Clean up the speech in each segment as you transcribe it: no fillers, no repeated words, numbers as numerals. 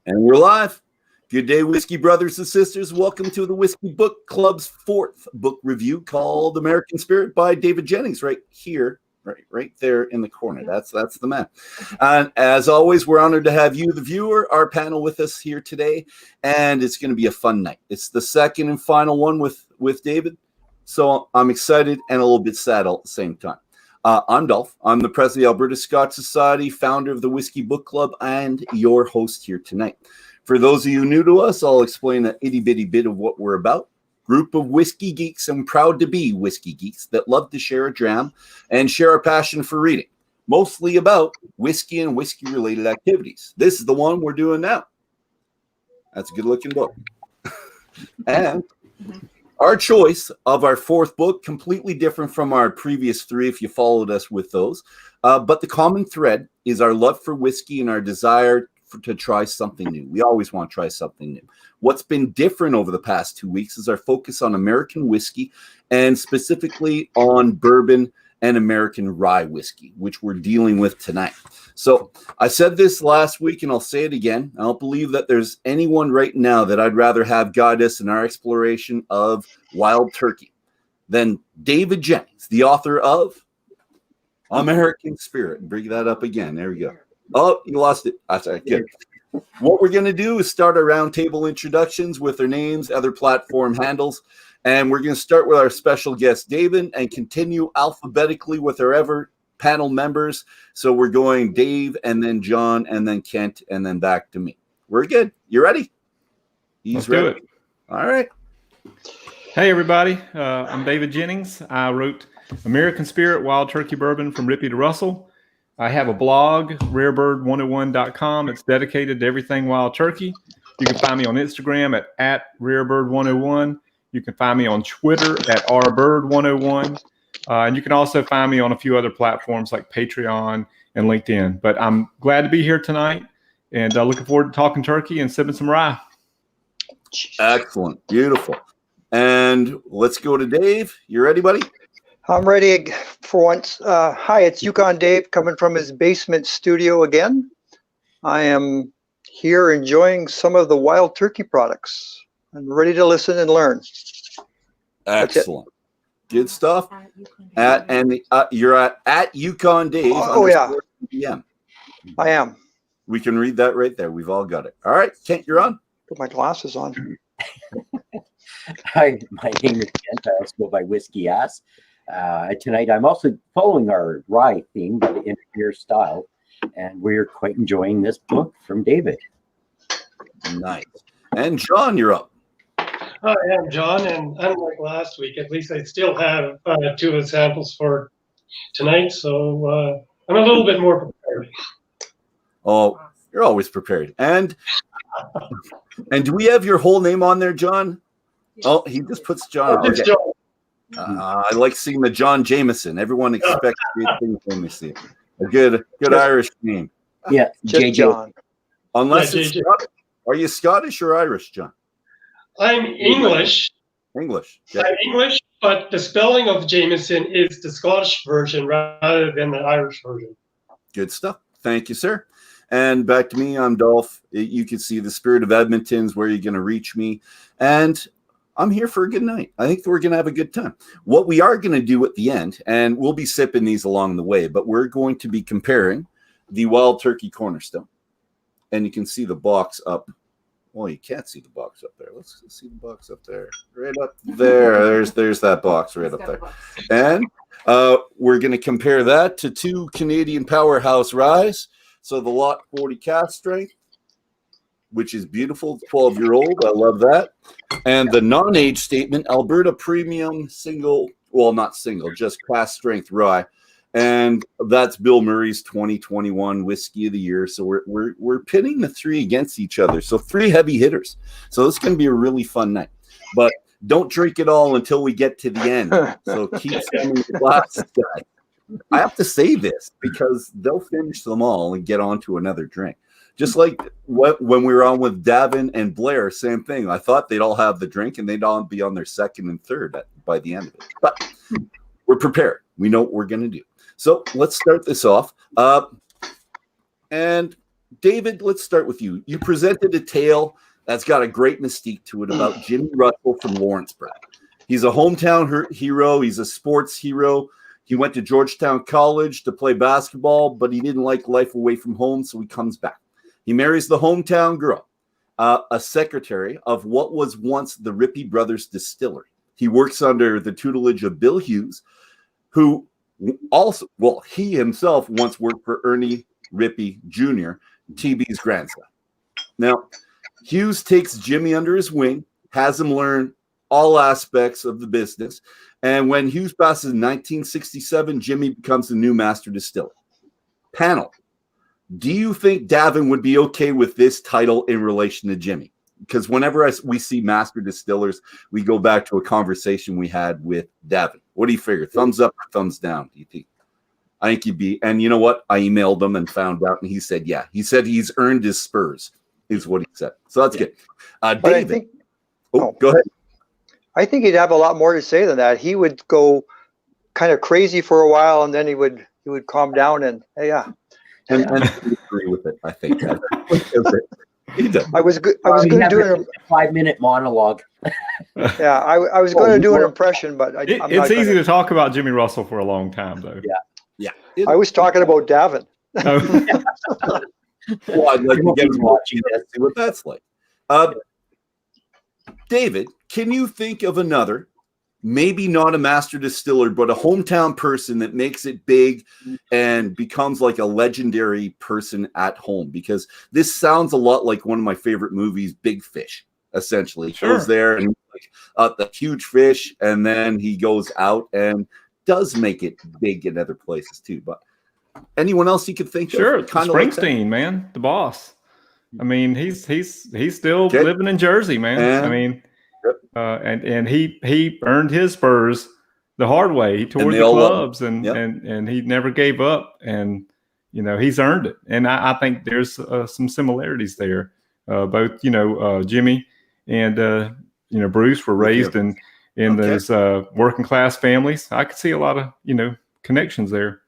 And we're live. Good day, Whiskey brothers and sisters. Welcome to the Whisky Book Club's fourth book review called American Spirit by David Jennings, right here, right there in the corner. That's the man. And as always, we're honored to have you, the viewer, our panel with us here today. And it's going to be a fun night. It's the second and final one with David. So I'm excited and a little bit sad all at the same time. I'm Dolph. I'm the president of the Alberta Scotch Society, founder of the Whisky Book Club, and your host here tonight. For those of you new to us, I'll explain an itty-bitty bit of what we're about. Group of whiskey geeks and proud to be whiskey geeks that love to share a dram and share our passion for reading, mostly about whiskey and whiskey-related activities. This is the one we're doing now. That's a good-looking book. And our choice of our fourth book, completely different from our previous three, if you followed us with those. But the common thread is our love for whiskey and our desire to try something new. We always want to try something new. What's been different over the past 2 weeks is our focus on American whiskey and specifically on bourbon and American rye whiskey, which we're dealing with tonight. So I said this last week and I'll say it again. I don't believe that there's anyone right now that I'd rather have guide us in our exploration of wild turkey than David Jennings, the author of American Spirit. Bring that up again. There we go. Oh, you lost it. That's right. Good. What we're going to do is start our roundtable introductions with their names, other platform handles, and we're going to start with our special guest, David, and continue alphabetically with our ever panel members. So we're going Dave, and then John, and then Kent, and then back to me. We're good. You ready? Let's ready. Do it. All right. Hey, everybody. I'm David Jennings. I wrote American Spirit Wild Turkey Bourbon from Rippy to Russell. I have a blog, rarebird101.com. It's dedicated to everything wild turkey. You can find me on Instagram at rarebird101. You can find me on Twitter at rbird101. And you can also find me on a few other platforms like Patreon and LinkedIn. But I'm glad to be here tonight and looking forward to talking turkey and sipping some rye. Excellent. Beautiful. And let's go to Dave. You ready, buddy? I'm ready for once. Hi, it's Yukon Dave coming from his basement studio again. I am here enjoying some of the wild turkey products. I'm ready to listen and learn. Excellent. Good stuff. You're at Yukon Dave. Oh, yeah. PM. I am. We can read that right there. We've all got it. All right, Kent, you're on. Put my glasses on. Hi, my name is Kent. I also go by Whiskey Ass. Tonight, I'm also following our rye theme, but in a beer style, and we're quite enjoying this book from David. Nice. And John, you're up. Hi, I'm John, and unlike last week, at least I still have two examples for tonight, so I'm a little bit more prepared. Oh, you're always prepared. And do we have your whole name on there, John? Oh, he just puts John. Oh, okay. John. I like seeing the John Jameson. Everyone expects great things when they see it. A good Irish name. Yeah, just John. Unless it's Scottish. Are you Scottish or Irish, John? I'm English. English. Yeah. I'm English, but the spelling of Jameson is the Scottish version rather than the Irish version. Good stuff. Thank you, sir. And back to me. I'm Dolph. You can see the Spirit of Edmonton's where you're going to reach me. And I'm here for a good night. I think we're going to have a good time. What we are going to do at the end, and we'll be sipping these along the way, but we're going to be comparing the Wild Turkey Cornerstone. And you can see the box up. Well, you can't see the box up there. Let's see the box up there. Right up there. There's that box right up there. And we're going to compare that to two Canadian powerhouse ryes. So the Lot 40 cask strength, which is beautiful, 12-year-old. I love that. And the non-age statement, Alberta Premium Single, well, not single, just cask strength rye. And that's Bill Murray's 2021 Whiskey of the Year. So we're pitting the three against each other. So three heavy hitters. So it's going to be a really fun night. But don't drink it all until we get to the end. So keep sending the glasses, guys. I have to say this because they'll finish them all and get on to another drink. Just like when we were on with Davin and Blair, same thing. I thought they'd all have the drink and they'd all be on their second and third by the end of it. But we're prepared. We know what we're going to do. So let's start this off. And David, let's start with you. You presented a tale that's got a great mystique to it about Jimmy Russell from Lawrenceburg. He's a hometown hero. He's a sports hero. He went to Georgetown College to play basketball, but he didn't like life away from home, so he comes back. He marries the hometown girl, a secretary of what was once the Rippey Brothers Distillery. He works under the tutelage of Bill Hughes, who also, well, he himself once worked for Ernie Rippey Jr., TB's grandson. Now, Hughes takes Jimmy under his wing, has him learn all aspects of the business, and when Hughes passes in 1967, Jimmy becomes the new master distiller. Panel, do you think Davin would be okay with this title in relation to Jimmy? Because whenever we see master distillers, we go back to a conversation we had with Davin. What do you figure? Thumbs up or thumbs down, do you think? I think he'd be, and you know what? I emailed him and found out, and he said, yeah. He said he's earned his spurs, is what he said. So that's good. David. Go ahead. I think he'd have a lot more to say than that. He would go kind of crazy for a while, and then he would calm down and and agree with it. I think I was going to do a 5-minute monologue. Yeah, I was going to do an impression, but it's easy to talk about Jimmy Russell for a long time, though. Yeah. I was talking about Davin. Well, I'd like to get watching that, see what that's like. David, can you think of another, maybe not a master distiller, but a hometown person that makes it big and becomes like a legendary person at home? Because this sounds a lot like one of my favorite movies, Big Fish, essentially. He goes there and the huge fish, and then he goes out and does make it big in other places too. But anyone else you could think of? Sure, Springsteen, like man, the boss. I mean, he's still living in Jersey, man. I mean, and he earned his spurs the hard way. He toured the clubs and he never gave up, and he's earned it. And I think there's some similarities there. Both Jimmy and Bruce were raised in those working class families. I could see a lot of connections there.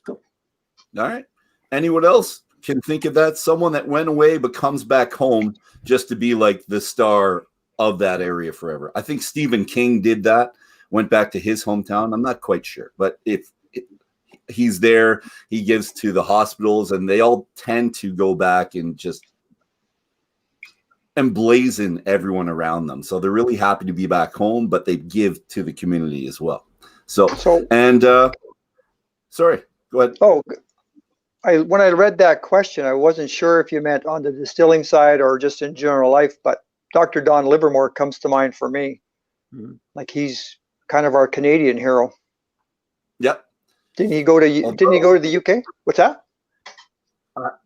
Cool. All right. Anyone else can think of that? Someone that went away but comes back home just to be like the star of that area forever. I think Stephen King did that, went back to his hometown. I'm not quite sure, but if he's there, he gives to the hospitals, and they all tend to go back and just emblazon everyone around them. So they're really happy to be back home, but they give to the community as well. Sorry, go ahead. When I read that question, I wasn't sure if you meant on the distilling side or just in general life, but Dr. Don Livermore comes to mind for me. Mm-hmm. Like he's kind of our Canadian hero. Yep. Didn't he go to the UK? What's that?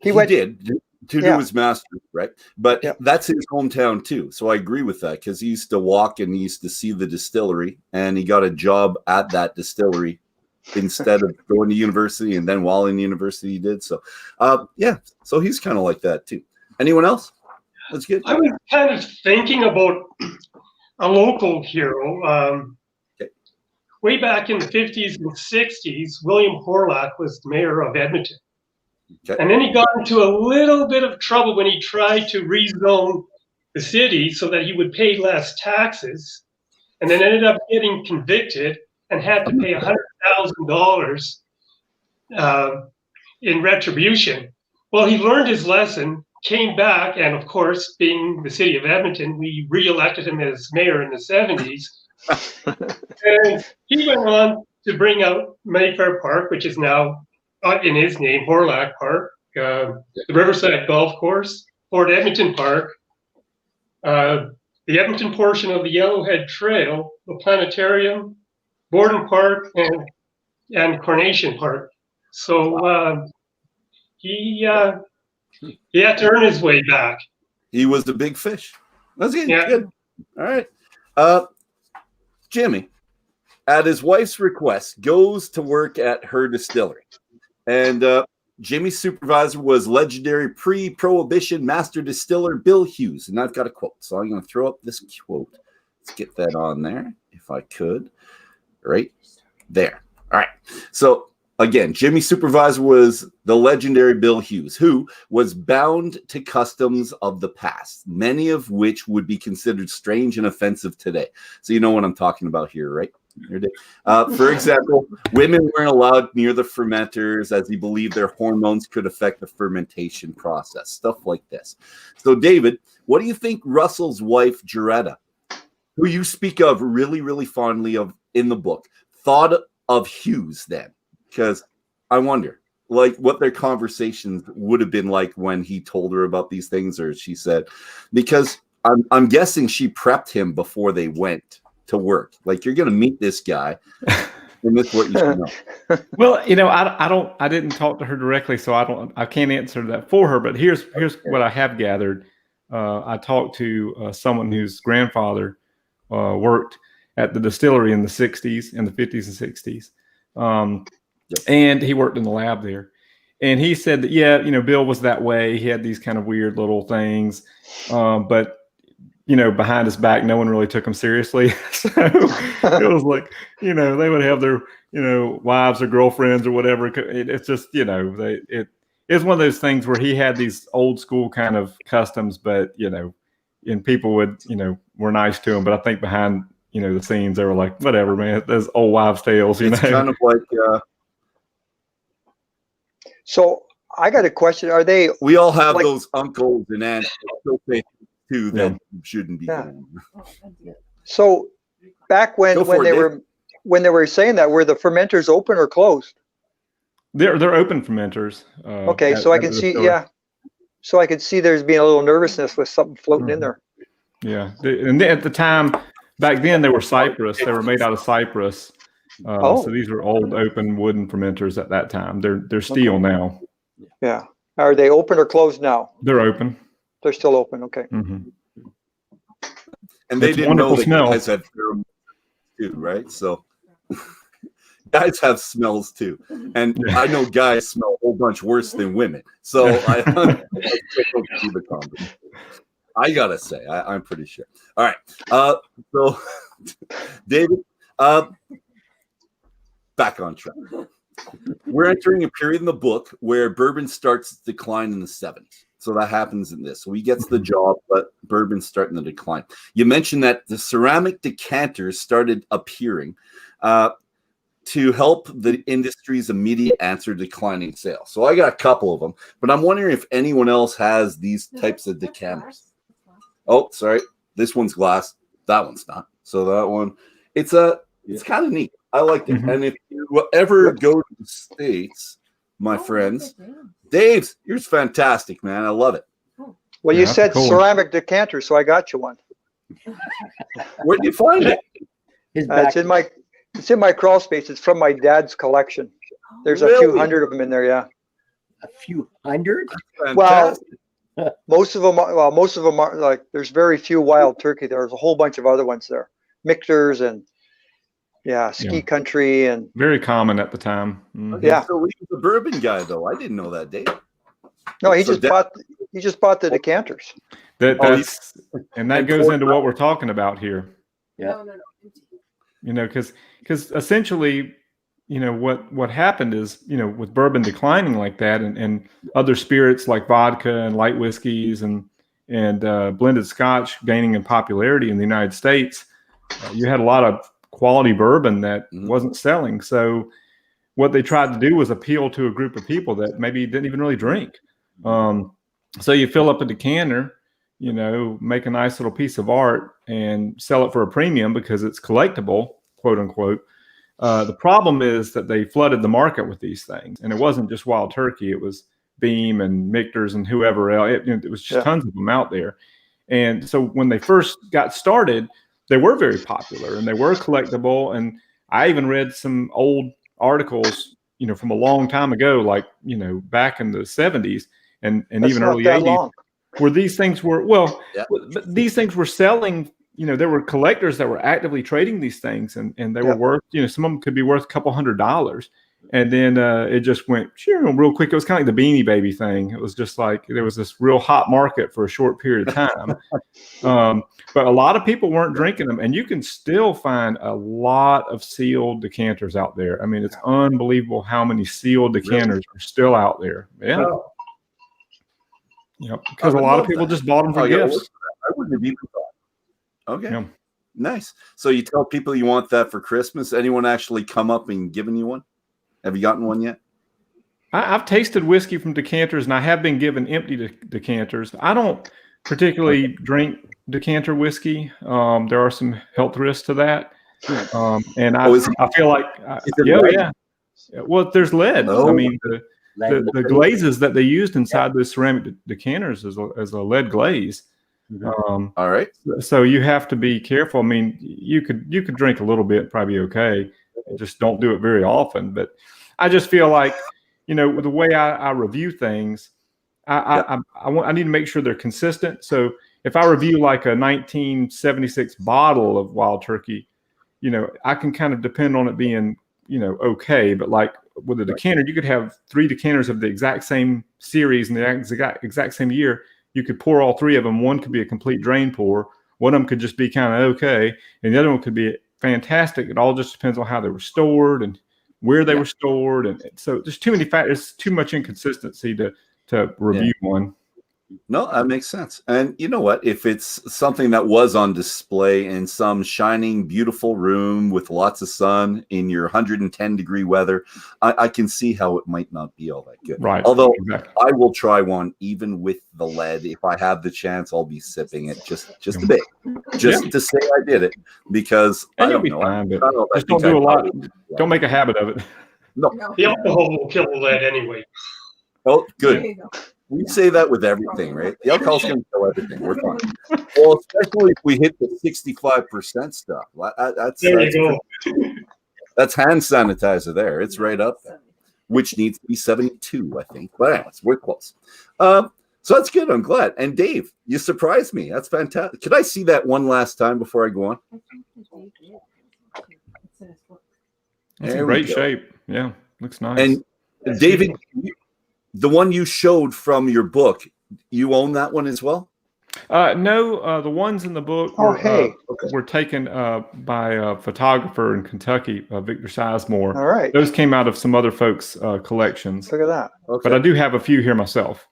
He did to do his master's, right? But that's his hometown too. So I agree with that, because he used to walk and he used to see the distillery, and he got a job at that distillery instead of going to university, and then while in university he did. So so he's kind of like that too. Anyone else? That's good. I was kind of thinking about a local hero. Way back in the 50s and 60s, William Horlock was the mayor of Edmonton. Okay. And then he got into a little bit of trouble when he tried to rezone the city so that he would pay less taxes, and then ended up getting convicted and had to pay $100,000 in retribution. Well, he learned his lesson, came back, and of course, being the city of Edmonton, we re-elected him as mayor in the 70s. And he went on to bring out Mayfair Park, which is now in his name, Horlock Park, the Riverside Golf Course, Fort Edmonton Park, the Edmonton portion of the Yellowhead Trail, the Planetarium, Borden Park, and Coronation Park. So he had to earn his way back. He was the big fish. That's good. Yeah. Good. All right. Jimmy, at his wife's request, goes to work at her distillery. And Jimmy's supervisor was legendary pre-Prohibition master distiller Bill Hughes. And I've got a quote. So I'm going to throw up this quote. Let's get that on there, if I could. Right there. All right. So again, Jimmy's supervisor was the legendary Bill Hughes, who was bound to customs of the past, many of which would be considered strange and offensive today. So you know what I'm talking about here, right? For example, women weren't allowed near the fermenters as he believed their hormones could affect the fermentation process, stuff like this. So, David, what do you think Russell's wife, Jaretta, who you speak of really, really fondly of in the book, thought of Hughes then? Because I wonder, like, what their conversations would have been like when he told her about these things, or she said, because I'm guessing she prepped him before they went to work. Like, you're going to meet this guy, and this is what you should know. Well, I didn't talk to her directly, so I can't answer that for her. But here's what I have gathered. I talked to someone whose grandfather worked at the distillery in the 60s, in the 50s and 60s. And he worked in the lab there. And he said that, yeah, Bill was that way. He had these kind of weird little things. But behind his back, no one really took him seriously. So it was like, they would have their, wives or girlfriends or whatever. It's just, it's one of those things where he had these old school kind of customs, but, and people would, were nice to him. But I think behind, the scenes, they were like, whatever, man, those old wives' tales, It's kind of like, So I got a question. Are they? we all have those uncles and aunts too that shouldn't be. Yeah. So back when they were saying that, were the fermenters open or closed? They're open fermenters. Okay, so I can see, so I could see there's being a little nervousness with something floating in there. Yeah, and at the time, back then they were cypress. They were made out of cypress. So these were old open wooden fermenters at that time. They're steel now. Yeah. Are they open or closed now? They're open. They're still open. Okay. Mm-hmm. And they didn't know that guys had pheromones too, right? So guys have smells too. And I know guys smell a whole bunch worse than women. So I gotta say, I'm pretty sure. All right. So David, back on track. We're entering a period in the book where bourbon starts to decline in the 70s. So that happens in this. So he gets the job, but bourbon's starting to decline. You mentioned that the ceramic decanters started appearing to help the industry's immediate answer to declining sales. So I got a couple of them, but I'm wondering if anyone else has these types of decanters. Oh, sorry. This one's glass. That one's not. So that one, it's kind of neat. I like it. Mm-hmm. And if you ever go to the States, my friends, Dave's, yours fantastic, man. I love it. Well, you said cool. Ceramic decanter, so I got you one. Where'd you find it? It's in my crawl space. It's from my dad's collection. There's a few hundred of them in there. Yeah. A few hundred? Well, most of them are like, there's very few wild turkey. There's a whole bunch of other ones there. Mixers and ski country and very common at the time. Mm-hmm. Yeah. So he was a bourbon guy though. I didn't know that, Dave. No, he just bought the decanters. That goes into what we're talking about here. Yeah. No. Because essentially, what happened is, with bourbon declining like that, and other spirits like vodka and light whiskeys and blended Scotch gaining in popularity in the United States, you had a lot of quality bourbon that wasn't selling. So what they tried to do was appeal to a group of people that maybe didn't even really drink. So you fill up a decanter, make a nice little piece of art and sell it for a premium because it's collectible, quote unquote. The problem is that they flooded the market with these things. And it wasn't just Wild Turkey. It was Beam and Michter's and whoever else. It was just tons of them out there. And so when they first got started, they were very popular and they were collectible. And I even read some old articles, from a long time ago, like, back in the 70s and even early 80s, where these things were, but these things were selling, there were collectors that were actively trading these things and they were worth, some of them could be worth a couple $100. And then it just went real quick. It was kind of like the Beanie Baby thing. It was just like there was this real hot market for a short period of time. But a lot of people weren't drinking them. And you can still find a lot of sealed decanters out there. I mean, it's unbelievable how many sealed decanters are still out there. Yeah. Wow. Yep. Because a lot of people just bought them for gifts. I wouldn't have even thought. Okay. Yeah. Nice. So you tell people you want that for Christmas. Anyone actually come up and given you one? Have you gotten one yet? I've tasted whiskey from decanters, and I have been given empty decanters. I don't particularly drink decanter whiskey. There are some health risks to that. And I feel like, yeah. Well, there's lead. I mean, the glazes that they used inside the ceramic decanters is a lead glaze. All right. So you have to be careful. I mean, you could drink a little bit, probably okay. Just don't do it very often. But I just feel like, with the way I review things, I need to make sure they're consistent. So if I review like a 1976 bottle of Wild Turkey, I can kind of depend on it being, okay. But like with a decanter, you could have 3 decanters of the exact same series in the exact same year. You could pour all 3 of them. One could be a complete drain pour. One of them could just be kind of okay. And the other one could be fantastic. It all just depends on how they were stored and where they were stored. And so there's too many factors, too much inconsistency to review one. No, that makes sense. And you know what? If it's something that was on display in some shining, beautiful room with lots of sun in your 110-degree weather, I can see how it might not be all that good. Right. Although exactly. I will try one even with the lead. If I have the chance, I'll be sipping it just a bit, to say I did it, because And I you'll don't be know. fine, but I just don't do a lot. Don't make a habit of it. No. The alcohol will kill the lead anyway. Oh, good. We say that with everything, right? The alcohol's going to kill everything. We're fine. Well, especially if we hit the 65% stuff. That's hand sanitizer there. It's right up there, which needs to be 72, I think. But anyways, we're close. So that's good. I'm glad. And Dave, you surprised me. That's fantastic. Could I see that one last time before I go on? It's in great shape. Yeah, looks nice. And David, the one you showed from your book, you own that one as well? No, the ones in the book were taken by a photographer in Kentucky, Victor Sizemore. All right. Those came out of some other folks' collections. Look at that. Okay. But I do have a few here myself.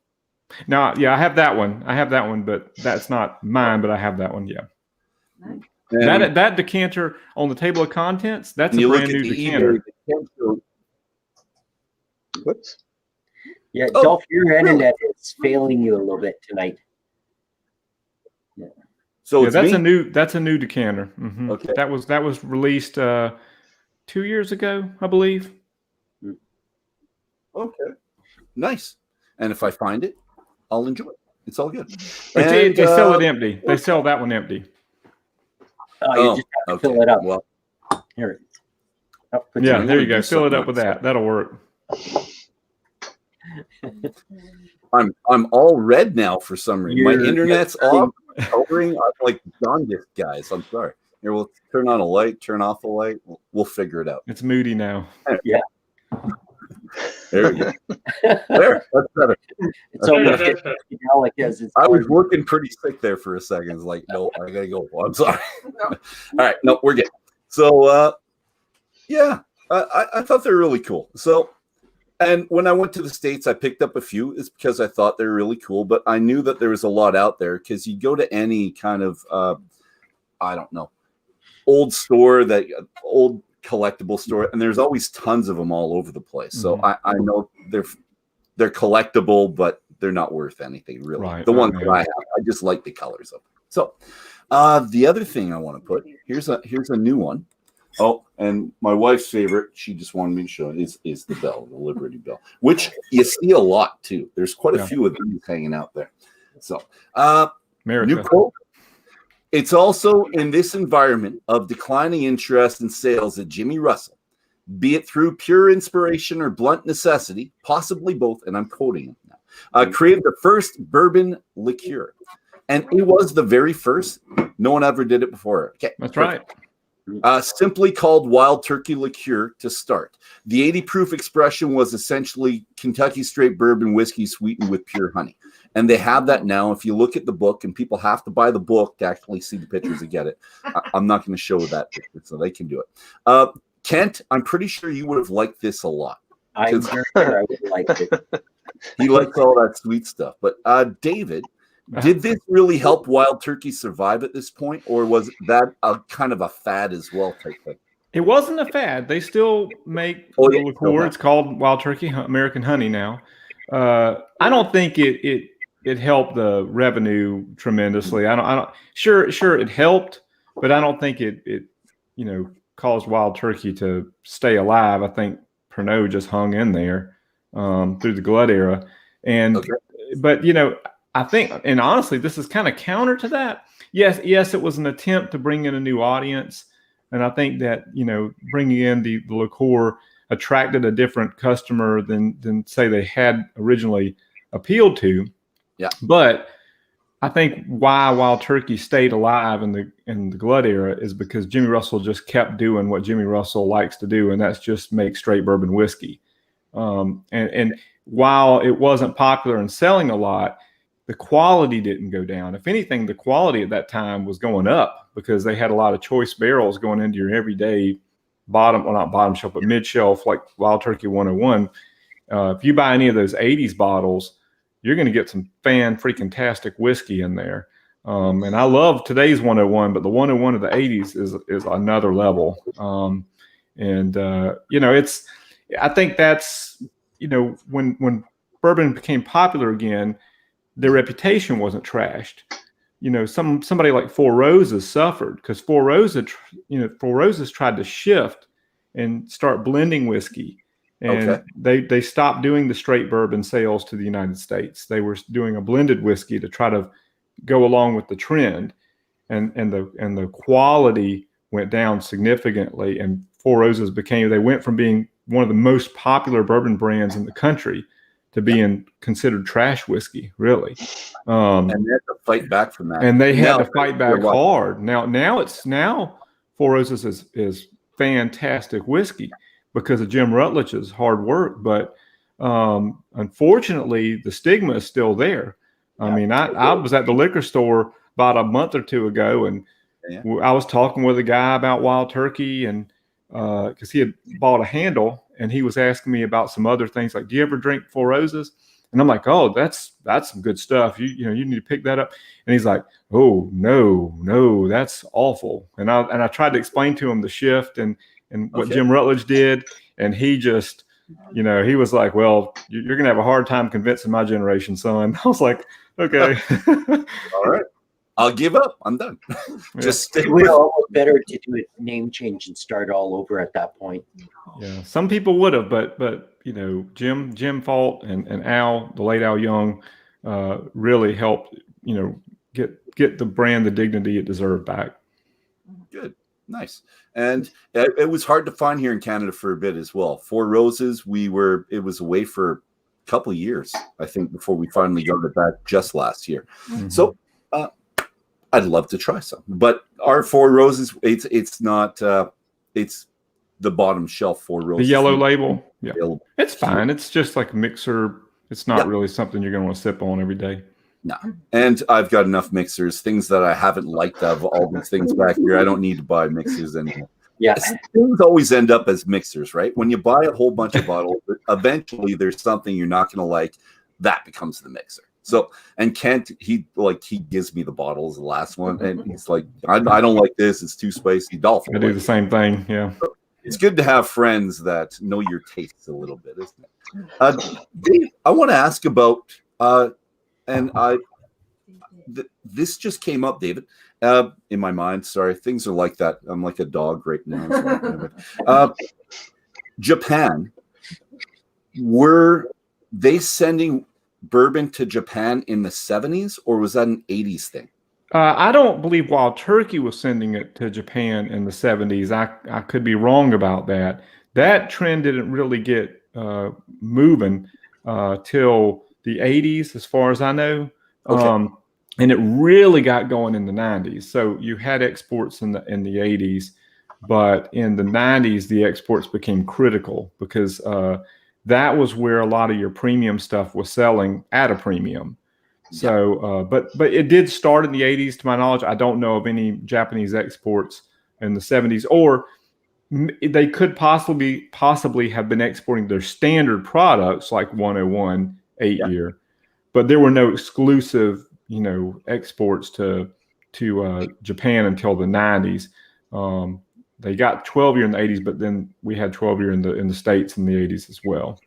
Now, yeah, I have that one, but that's not mine, but I have that one, yeah. That decanter on the table of contents, that's a brand new decanter. Whoops. Yeah, Dolph, your internet is failing you a little bit tonight. Yeah. So that's a new decanter. Mm-hmm. Okay. That was released 2 years ago, I believe. Okay. Nice. And if I find it, I'll enjoy it. It's all good. They sell it empty. They sell that one empty. You just have to fill it up. Well, here. Yeah, there you go. Fill it up with that. That'll work. I'm all red now for some reason. My internet's off, covering. I'm like jaundice, guys. I'm sorry. Here, we'll turn on a light, turn off a light. We'll figure it out. It's moody now. Yeah. There we go. There, that's better. I was working pretty sick there for a second. It's like, no, I gotta go. I'm sorry. All right, no, we're good. So, yeah, I thought they were really cool. So, and when I went to the States, I picked up a few. It's because I thought they were really cool, but I knew that there was a lot out there because you go to any kind of, I don't know, old collectible store, and there's always tons of them all over the place. So I know they're collectible, but they're not worth anything really. Right, the ones that I have, I just like the colors of them. So the other thing I want to put here's a new one. Oh, and my wife's favorite, she just wanted me to show it, is the bell, the Liberty Bell, which you see a lot too. There's quite a few of these hanging out there. So new quote. It's also in this environment of declining interest in sales that Jimmy Russell, be it through pure inspiration or blunt necessity, possibly both, and I'm quoting him now, created the first bourbon liqueur. And it was the very first. No one ever did it before. Okay, that's right. Simply called Wild Turkey Liqueur to start. The 80 proof expression was essentially Kentucky straight bourbon whiskey sweetened with pure honey. And they have that now. If you look at the book, and people have to buy the book to actually see the pictures and get it. I'm not going to show that picture, so they can do it. Kent, I'm pretty sure you would have liked this a lot. I'm sure I would like it. He likes all that sweet stuff. But David, did this really help Wild Turkey survive at this point, or was that a kind of a fad as well type thing? It wasn't a fad. They still make the liqueur. It's called Wild Turkey American Honey now. I don't think it helped the revenue tremendously. I don't. Sure, it helped, but I don't think it caused Wild Turkey to stay alive. I think Pernod just hung in there through the Glut era, but I think, and honestly, this is kind of counter to that. Yes, it was an attempt to bring in a new audience, and I think that bringing in the liqueur attracted a different customer than say they had originally appealed to. Yeah, but I think why Wild Turkey stayed alive in the Glut era is because Jimmy Russell just kept doing what Jimmy Russell likes to do, and that's just make straight bourbon whiskey. And while it wasn't popular and selling a lot, the quality didn't go down. If anything, the quality at that time was going up because they had a lot of choice barrels going into your everyday not bottom shelf, but mid shelf, like Wild Turkey 101. If you buy any of those 80s bottles, you're going to get some fan-freaking-tastic whiskey in there. And I love today's 101, but the 101 of the 80s is another level. I think that's, when bourbon became popular again, their reputation wasn't trashed. Somebody like Four Roses suffered because Four Roses tried to shift and start blending whiskey. And they stopped doing the straight bourbon sales to the United States. They were doing a blended whiskey to try to go along with the trend, and the quality went down significantly. And Four Roses they went from being one of the most popular bourbon brands in the country to being considered trash whiskey, really. And they had to fight back from that. And they had to fight back hard. Now Four Roses is fantastic whiskey because of Jim Rutledge's hard work. But unfortunately, the stigma is still there. I mean, I was at the liquor store about a month or two ago, and I was talking with a guy about Wild Turkey, and because he had bought a handle, and he was asking me about some other things like, do you ever drink Four Roses? And I'm like, oh, that's some good stuff. You need to pick that up. And he's like, oh, no, that's awful. And I tried to explain to him the shift and what Jim Rutledge did. And he just, he was like, well, you're going to have a hard time convincing my generation, son. I was like, okay. All right. I'll give up. I'm done. Just stick with it. Almost better to do a name change and start all over at that point. Yeah, some people would have, but Jim Fault and Al, the late Al Young, really helped get the brand the dignity it deserved back. Good, nice. And it was hard to find here in Canada for a bit as well. Four Roses, it was away for a couple of years, I think, before we finally got it back just last year. Mm-hmm. So. I'd love to try some, but our Four Roses, it's not, it's the bottom shelf Four Roses. The yellow label. Yeah. It's fine. It's just like a mixer. It's not really something you're going to want to sip on every day. No. And I've got enough mixers, things that I haven't liked of all these things back here. I don't need to buy mixers anymore. Yes. Things always end up as mixers, right? When you buy a whole bunch of bottles, eventually there's something you're not going to like. That becomes the mixer. So, and Kent, he gives me the bottles, the last one, and he's like, I don't like this. It's too spicy. Dolphin. I do the same thing. Yeah. So it's good to have friends that know your tastes a little bit, isn't it? Dave, I want to ask about, this just came up, David, in my mind. Sorry, things are like that. I'm like a dog right now. Japan, were they sending bourbon to Japan in the 70s, or was that an 80s thing? I don't believe Wild Turkey was sending it to Japan in the 70s. I could be wrong about that. That trend didn't really get moving till the 80s, as far as I know. Okay. And it really got going in the 90s. So you had exports in the 80s, But in the 90s, the exports became critical because that was where a lot of your premium stuff was selling at a premium. So, but it did start in the 80s, to my knowledge. I don't know of any Japanese exports in the 70s, or they could possibly have been exporting their standard products like 101 8-year, but there were no exclusive, exports to Japan until the 90s. They got 12-year in the 80s, but then we had 12-year in the States in the 80s as well.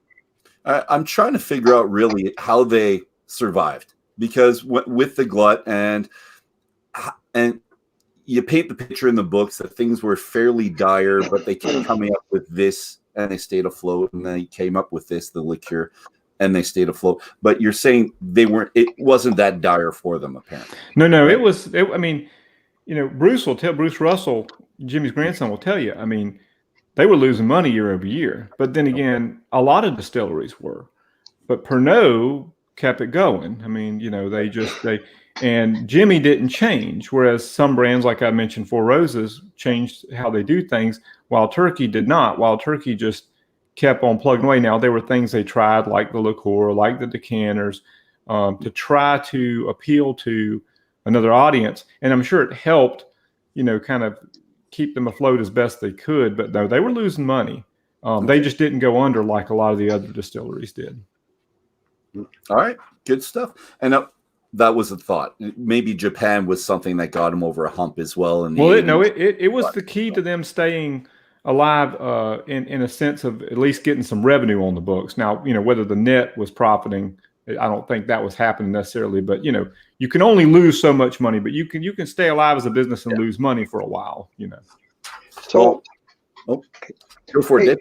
I'm trying to figure out really how they survived, because with the glut and you paint the picture in the books that things were fairly dire, but they kept coming up with this and they stayed afloat, and they came up with this, the liqueur, and they stayed afloat. But you're saying it wasn't that dire for them, apparently. No, right? Bruce Russell, Jimmy's grandson, will tell you, they were losing money year over year. But then again, a lot of distilleries were. But Pernod kept it going. And Jimmy didn't change, whereas some brands, like I mentioned, Four Roses, changed how they do things. Wild Turkey did not. Wild Turkey just kept on plugging away. Now, there were things they tried, like the liqueur, like the decanters, to try to appeal to another audience. And I'm sure it helped, kind of keep them afloat as best they could. But no, they were losing money. They just didn't go under like a lot of the other distilleries did. All right, good stuff. And that was a thought. Maybe Japan was something that got them over a hump as well. And it was the key to them staying alive in a sense of at least getting some revenue on the books. Now, whether the net was profiting, I don't think that was happening necessarily. But you can only lose so much money, but you can stay alive as a business and lose money for a while. So, go for it, Dave.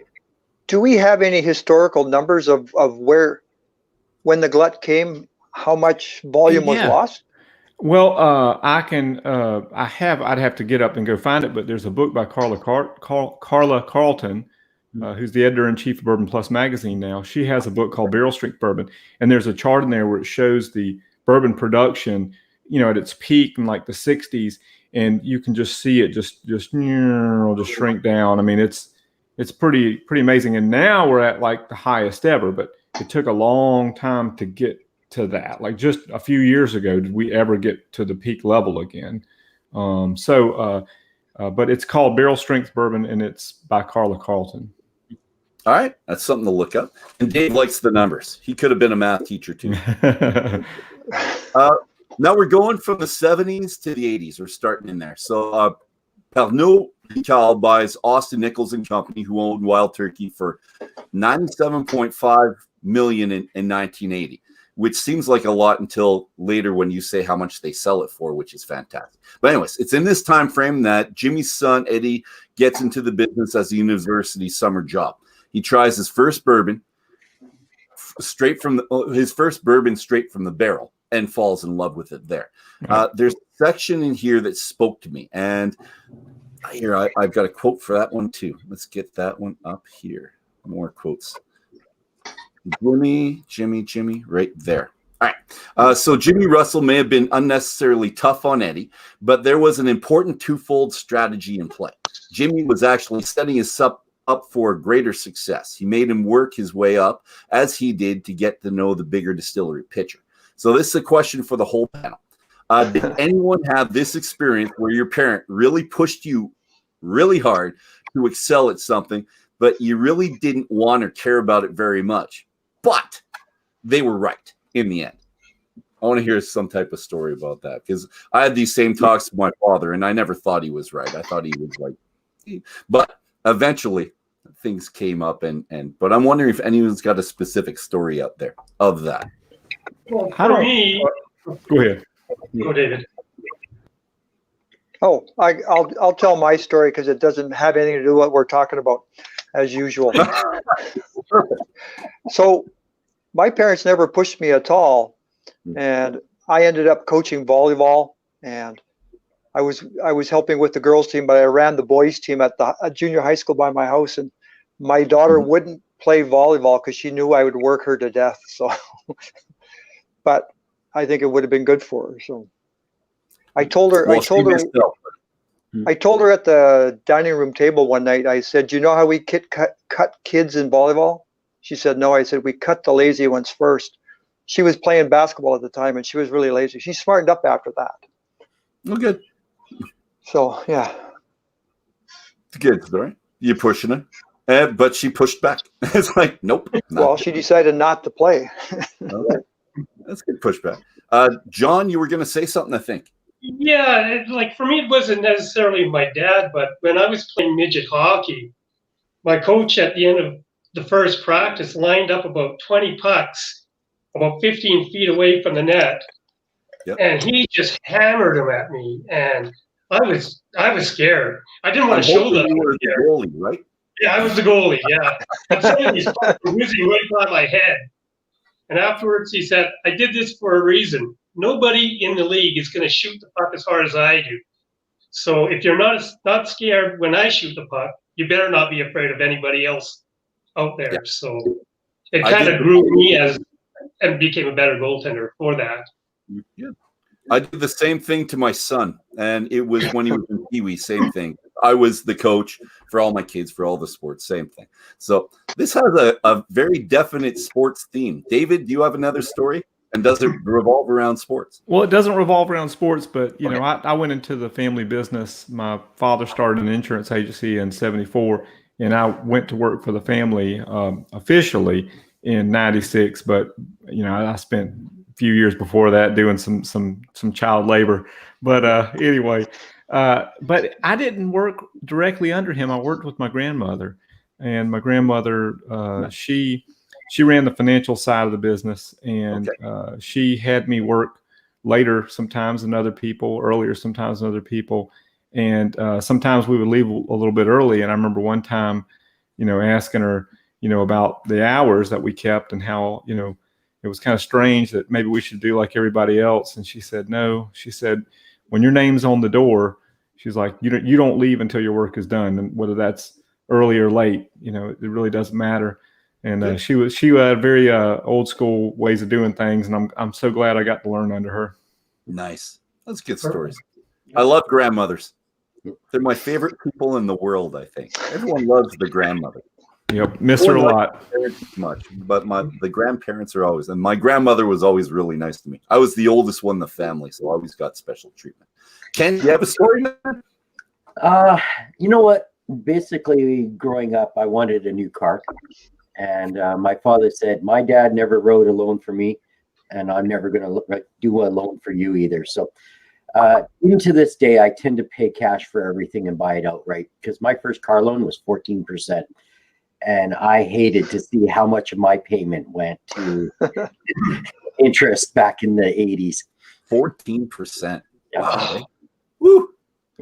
Do we have any historical numbers of when the glut came, how much volume was lost? Well, I'd have to get up and go find it, but there's a book by Carla Carlton, who's the editor-in-chief of Bourbon Plus magazine now. She has a book called Barrel Strength Bourbon, and there's a chart in there where it shows the bourbon production, at its peak in like the 60s, and you can just see it just shrink down. It's pretty amazing, and now we're at like the highest ever, but it took a long time to get to that. Like just a few years ago, did we ever get to the peak level again? But it's called Barrel Strength Bourbon, and it's by Carla Carlton. All right, that's something to look up. And Dave likes the numbers. He could have been a math teacher too. Now we're going from the 70s to the 80s. We're starting in there. So Pernod Ricard buys Austin Nichols and Company, who owned Wild Turkey, for $97.5 million in 1980. Which seems like a lot until later when you say how much they sell it for, which is fantastic. But anyways, it's in this time frame that Jimmy's son, Eddie, gets into the business as a university summer job. He tries his first bourbon straight from the barrel and falls in love with it there. There's a section in here that spoke to me. And here, I've got a quote for that one too. Let's get that one up here. More quotes. Jimmy, right there. All right. So Jimmy Russell may have been unnecessarily tough on Eddie, but there was an important twofold strategy in play. Jimmy was actually setting us up for greater success. He made him work his way up as he did to get to know the bigger distillery picture. So this is a question for the whole panel. Did anyone have this experience where your parent really pushed you really hard to excel at something, but you really didn't want or care about it very much? But they were right in the end. I want to hear some type of story about that, because I had these same talks with my father, and I never thought he was right. I thought he was like, but eventually things came up, but I'm wondering if anyone's got a specific story out there of that. Well, for me, go ahead. Go, David. Oh, I'll tell my story because it doesn't have anything to do with what we're talking about, as usual. So my parents never pushed me at all, and I ended up coaching volleyball, and I was helping with the girls team, but I ran the boys team at the junior high school by my house, and my daughter wouldn't play volleyball because she knew I would work her to death. So, but I think it would have been good for her. So I told her. I told her at the dining room table one night, I said, you know how we cut kids in volleyball? She said, no. I said, we cut the lazy ones first. She was playing basketball at the time, and she was really lazy. She smartened up after that. Well, good. So, yeah. It's a good story. You're pushing her. But she pushed back. It's like, nope. Well, she decided not to play. Okay. That's good pushback. John, you were going to say something, I think. Yeah, like for me, it wasn't necessarily my dad, but when I was playing midget hockey, my coach at the end of the first practice lined up about 20 pucks, about 15 feet away from the net, and he just hammered them at me, and I was scared. I didn't want to show them. You were the goalie, right? Yeah, I was the goalie. Yeah, and some of these pucks were whizzing right by my head. And afterwards, he said, "I did this for a reason. Nobody in the league is going to shoot the puck as hard as I do. So if you're not scared when I shoot the puck, you better not be afraid of anybody else out there." Yeah. So it kind of grew me and became a better goaltender for that. Yeah. I did the same thing to my son, and it was when he was in Pee Wee, same thing. I was the coach for all my kids, for all the sports, same thing. So this has a very definite sports theme. David, do you have another story? And does it revolve around sports? Well, it doesn't revolve around sports, but, you know, I went into the family business. My father started an insurance agency in '74, and I went to work for the family officially in '96. But, you know, I spent few years before that doing some child labor, but anyway, but I didn't work directly under him. I worked with my grandmother, and my grandmother she ran the financial side of the business, and she had me work later sometimes than other people, earlier sometimes than other people, and sometimes we would leave a little bit early. And I remember one time, you know, asking her, you know, about the hours that we kept and how, you know, it was kind of strange that maybe we should do like everybody else. And she said, no. She said, when your name's on the door, she's like, you don't leave until your work is done. And whether that's early or late, you know, it really doesn't matter. And she had very old school ways of doing things. And I'm so glad I got to learn under her. Nice. That's good stories. I love grandmothers. They're my favorite people in the world, I think. Everyone loves the grandmother. Yep, miss her a lot. Much, but the grandparents are always, and my grandmother was always really nice to me. I was the oldest one in the family, so I always got special treatment. Ken, do you have a story, man? You know what? Basically, growing up, I wanted a new car, and my father said, "My dad never wrote a loan for me, and I'm never going to do a loan for you either." So, even to this day, I tend to pay cash for everything and buy it outright because my first car loan was 14%. And I hated to see how much of my payment went to interest back in the 80s. 14%. Wow. Woo.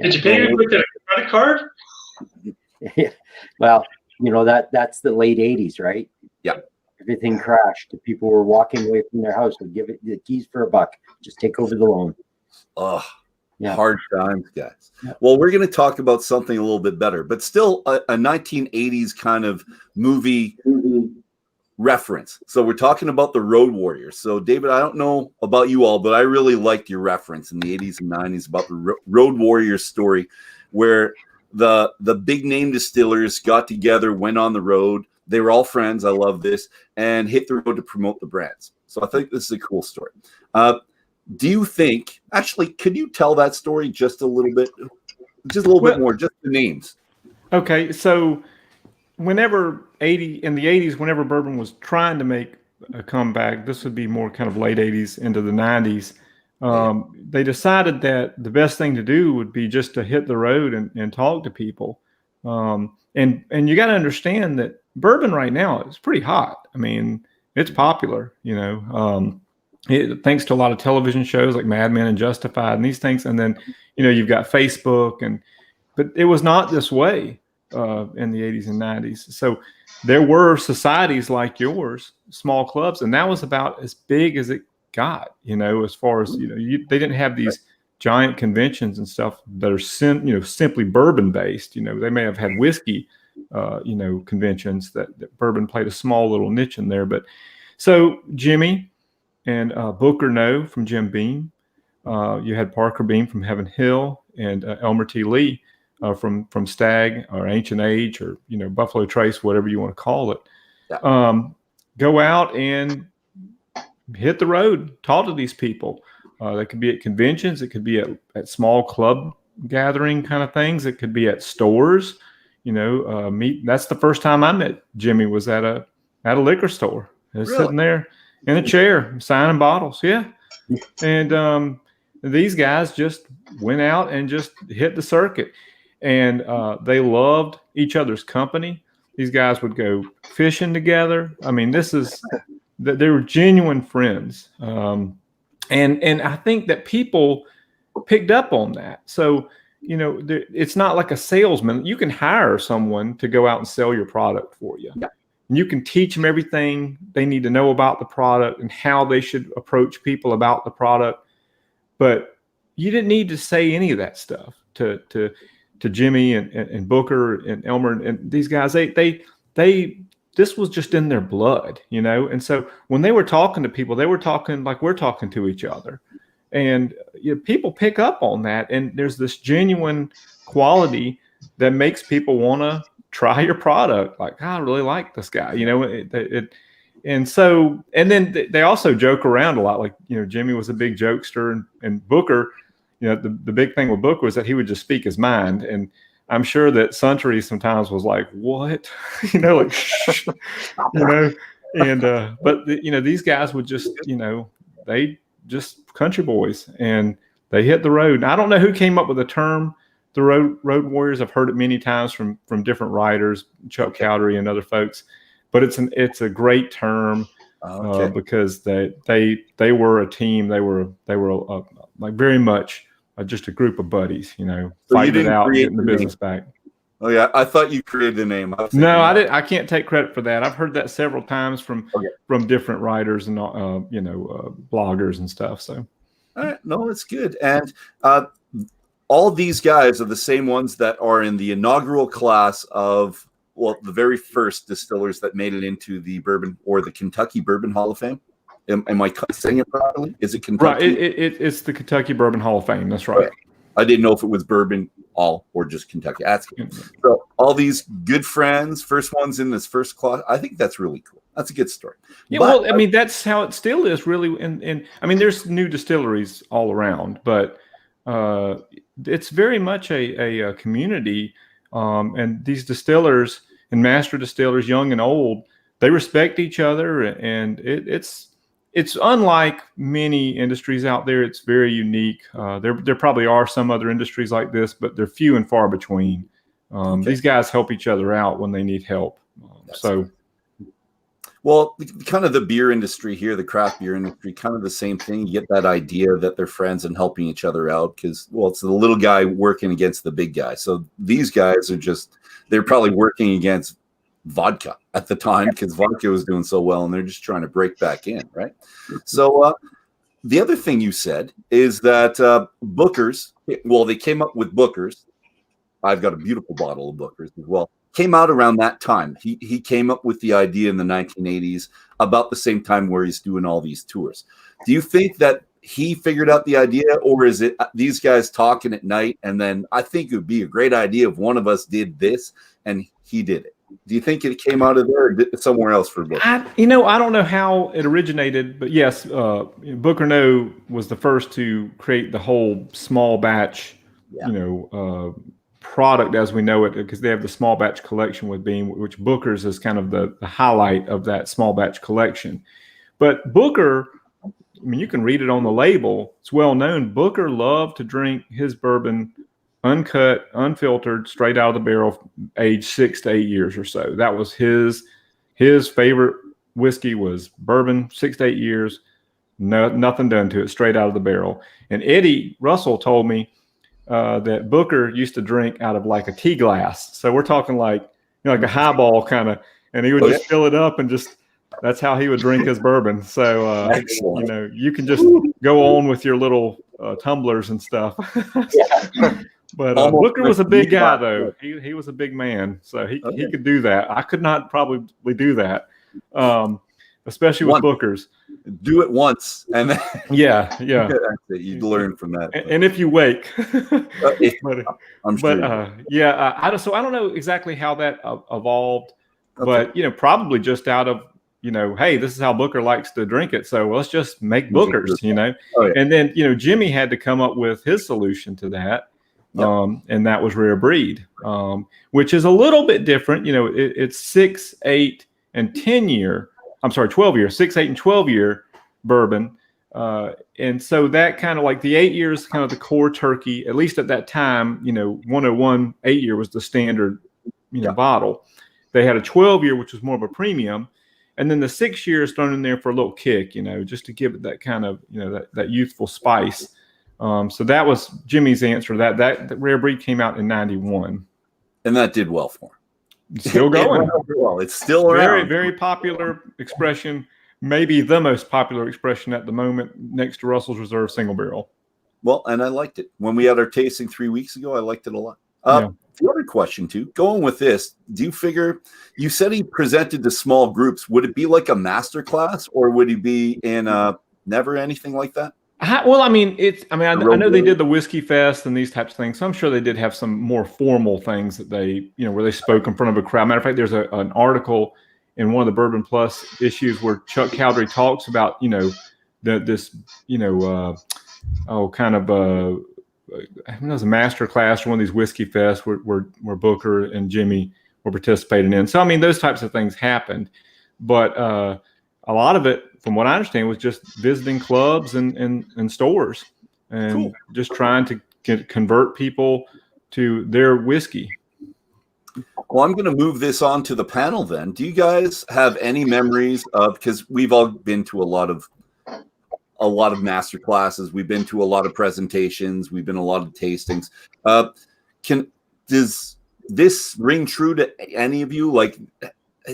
Did you pay it with a credit card? Yeah. Well, you know, that's the late 80s, right? Yeah. Everything crashed. The people were walking away from their house. Would give it the keys for $1. Just take over the loan. Oh, yeah. Hard times, guys. Yeah. Well, we're going to talk about something a little bit better, but still a 1980s kind of movie reference. So we're talking about the Road Warriors. So, David, I don't know about you all, but I really liked your reference in the 80s and 90s about the Road Warriors story, where the big name distillers got together, went on the road. They were all friends. I love this, and hit the road to promote the brands. So I think this is a cool story. Do you think, actually, could you tell that story just a little bit, bit more, just the names? Okay, so whenever in the 80s, whenever bourbon was trying to make a comeback, this would be more kind of late 80s into the 90s, they decided that the best thing to do would be just to hit the road and talk to people. And you got to understand that bourbon right now is pretty hot. I mean, it's popular, you know. Thanks to a lot of television shows like Mad Men and Justified and these things. And then, you know, you've got Facebook, but it was not this way in the 80s and 90s. So there were societies like yours, small clubs, and that was about as big as it got, you know, as far as, you know, they didn't have these giant conventions and stuff that are simply bourbon based. You know, they may have had whiskey, you know, conventions that bourbon played a small little niche in there. But so Jimmy and Booker No from Jim Beam. You had Parker Beam from Heaven Hill, and Elmer T. Lee from Stag or Ancient Age or Buffalo Trace, whatever you want to call it. Yeah. Go out and hit the road, talk to these people. They could be at conventions, it could be at small club gathering kind of things, it could be at stores. That's the first time I met Jimmy was at a liquor store. He was sitting there in a chair signing bottles. Yeah. And these guys just went out and just hit the circuit, and they loved each other's company. These guys would go fishing together. I mean, they were genuine friends. And I think that people picked up on that. So, it's not like a salesman. You can hire someone to go out and sell your product for you. Yeah. And you can teach them everything they need to know about the product and how they should approach people about the product. But you didn't need to say any of that stuff to Jimmy and Booker and Elmer and these guys. They this was just in their blood, And so when they were talking to people, they were talking like we're talking to each other. And people pick up on that, and there's this genuine quality that makes people want to try your product. Like, I really like this guy, and then they also joke around a lot. Like, Jimmy was a big jokester, and Booker, the big thing with Booker was that he would just speak his mind. And I'm sure that Suntory sometimes was like, what, but these guys would just, they just country boys, and they hit the road. And I don't know who came up with the term, the road warriors. I've heard it many times from different writers, Chuck Cowdery and other folks, but it's a great term because they were a team. They were like very much just a group of buddies, fighting it out, getting the business back. Oh yeah, I thought you created the name. No, I didn't. I can't take credit for that. I've heard that several times from different writers and bloggers and stuff. So, all right, no, it's good. And all these guys are the same ones that are in the inaugural class of the very first distillers that made it into the bourbon or the Kentucky Bourbon Hall of Fame. Am I saying it properly? Is it Kentucky? Right. It's the Kentucky Bourbon Hall of Fame. That's right. Okay. I didn't know if it was bourbon all or just Kentucky. That's good. So all these good friends, first ones in this first class. I think that's really cool. That's a good story. Yeah, well, I mean, that's how it still is, really. And I mean, there's new distilleries all around, but it's very much a community. And these distillers and master distillers, young and old, they respect each other, and it's unlike many industries out there. It's very unique. There probably are some other industries like this, but they're few and far between. These guys help each other out when they need help. Well, kind of the beer industry here, the craft beer industry, kind of the same thing. You get that idea that they're friends and helping each other out because, it's the little guy working against the big guy. So these guys are they're probably working against vodka at the time because vodka was doing so well, and they're just trying to break back in, right? So the other thing you said is that Booker's, they came up with Booker's. I've got a beautiful bottle of Booker's as well. Came out around that time. He came up with the idea in the 1980s, about the same time where he's doing all these tours. Do you think that he figured out the idea, or is it these guys talking at night and then I think it would be a great idea if one of us did this and he did it? Do you think it came out of there or somewhere else for Booker? I don't know how it originated, but yes, Booker No was the first to create the whole small batch, product as we know it, because they have the small batch collection with Beam, which Booker's is kind of the highlight of that small batch collection. But Booker, I mean, you can read it on the label. It's well known. Booker loved to drink his bourbon uncut, unfiltered, straight out of the barrel, aged 6 to 8 years or so. That was his favorite whiskey was bourbon, 6 to 8 years, nothing done to it, straight out of the barrel. And Eddie Russell told me that Booker used to drink out of like a tea glass. So we're talking like a highball kind of, and he would just fill it up and just, that's how he would drink his bourbon. So, you can just go on with your little tumblers and stuff. But Booker was a big guy, though. He was a big man, so he could do that. I could not probably do that. especially with bookers. Do it once, and then yeah. You'd learn from that. And if you wake, I'm sure. So I don't know exactly how that evolved, Okay. but probably just out of hey, this is how Booker likes to drink it, so let's just make Bookers, Oh, yeah. And then Jimmy had to come up with his solution to that. Yep. And that was Rare Breed, which is a little bit different. It's 6, 8, and 10 year. I'm sorry, 12 year, 6, 8, and 12 year bourbon. And so that kind of like the 8 years, kind of the core turkey, at least at that time, 101 8 year was the standard, bottle. They had a 12 year, which was more of a premium. And then the 6 years thrown in there for a little kick, just to give it that kind of, that youthful spice. So that was Jimmy's answer to that. That Rare Breed came out in 91. And that did well for him. Still going. It's still around. Very, very popular expression. Maybe the most popular expression at the moment, next to Russell's Reserve Single Barrel. Well, and I liked it. When we had our tasting 3 weeks ago, I liked it a lot. The other question, too, going with this, do you figure, you said he presented to small groups. Would it be like a master class, or would he be in never anything like that? I know they did the Whiskey Fest and these types of things. So I'm sure they did have some more formal things that they, where they spoke in front of a crowd. Matter of fact, there's an article in one of the Bourbon Plus issues where Chuck Cowdery talks about, it was a master class or one of these Whiskey Fests where Booker and Jimmy were participating in. So, those types of things happened. But a lot of it, from what I understand, was just visiting clubs and stores and just trying to convert people to their whiskey. Well, I'm going to move this on to the panel then. Do you guys have any memories of, because we've all been to a lot of master classes, we've been to a lot of presentations, we've been to a lot of tastings. Does this ring true to any of you? Like,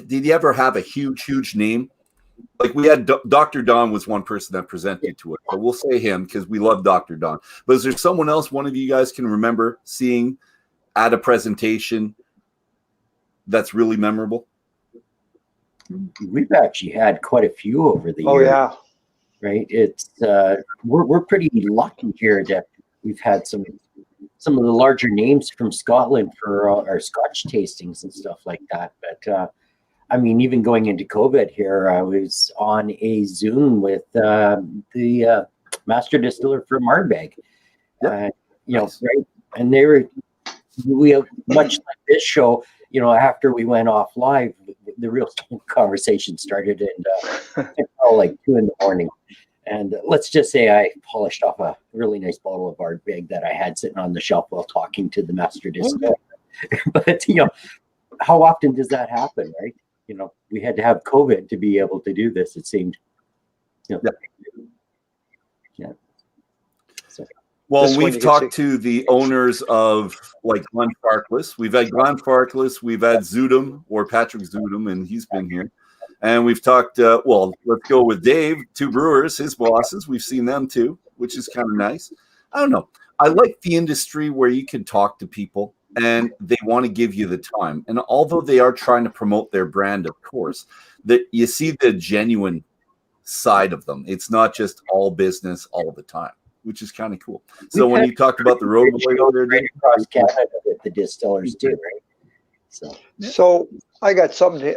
did you ever have a huge name? Like we had Dr. Don was one person that presented to it, but we'll say him because we love Dr. Don. But is there someone else one of you guys can remember seeing at a presentation that's really memorable? We've actually had quite a few over the years. Oh yeah, right. It's we're pretty lucky here that we've had some of the larger names from Scotland for our Scotch tastings and stuff like that. But even going into COVID here, I was on a Zoom with the master distiller from Ardbeg. Nice. Right, and we have much like this show. After we went off live, the real conversation started, and like 2 a.m. And let's just say I polished off a really nice bottle of Ardbeg that I had sitting on the shelf while talking to the master distiller. But how often does that happen, right? We had to have COVID to be able to do this, it seemed. Yeah. So. Well, we've talked to the owners of like Glenn Farkless. We've had Glenn Farkless. We've had Zudum, or Patrick Zudum, and he's been here. And we've talked, let's go with Dave, 2 brewers, his bosses. We've seen them too, which is kind of nice. I don't know. I like the industry where you can talk to people and they want to give you the time. And although they are trying to promote their brand, of course, that you see the genuine side of them. It's not just all business all the time, which is kind of cool. So when you talked about the road right across Canada with the distillers too, right? So I got something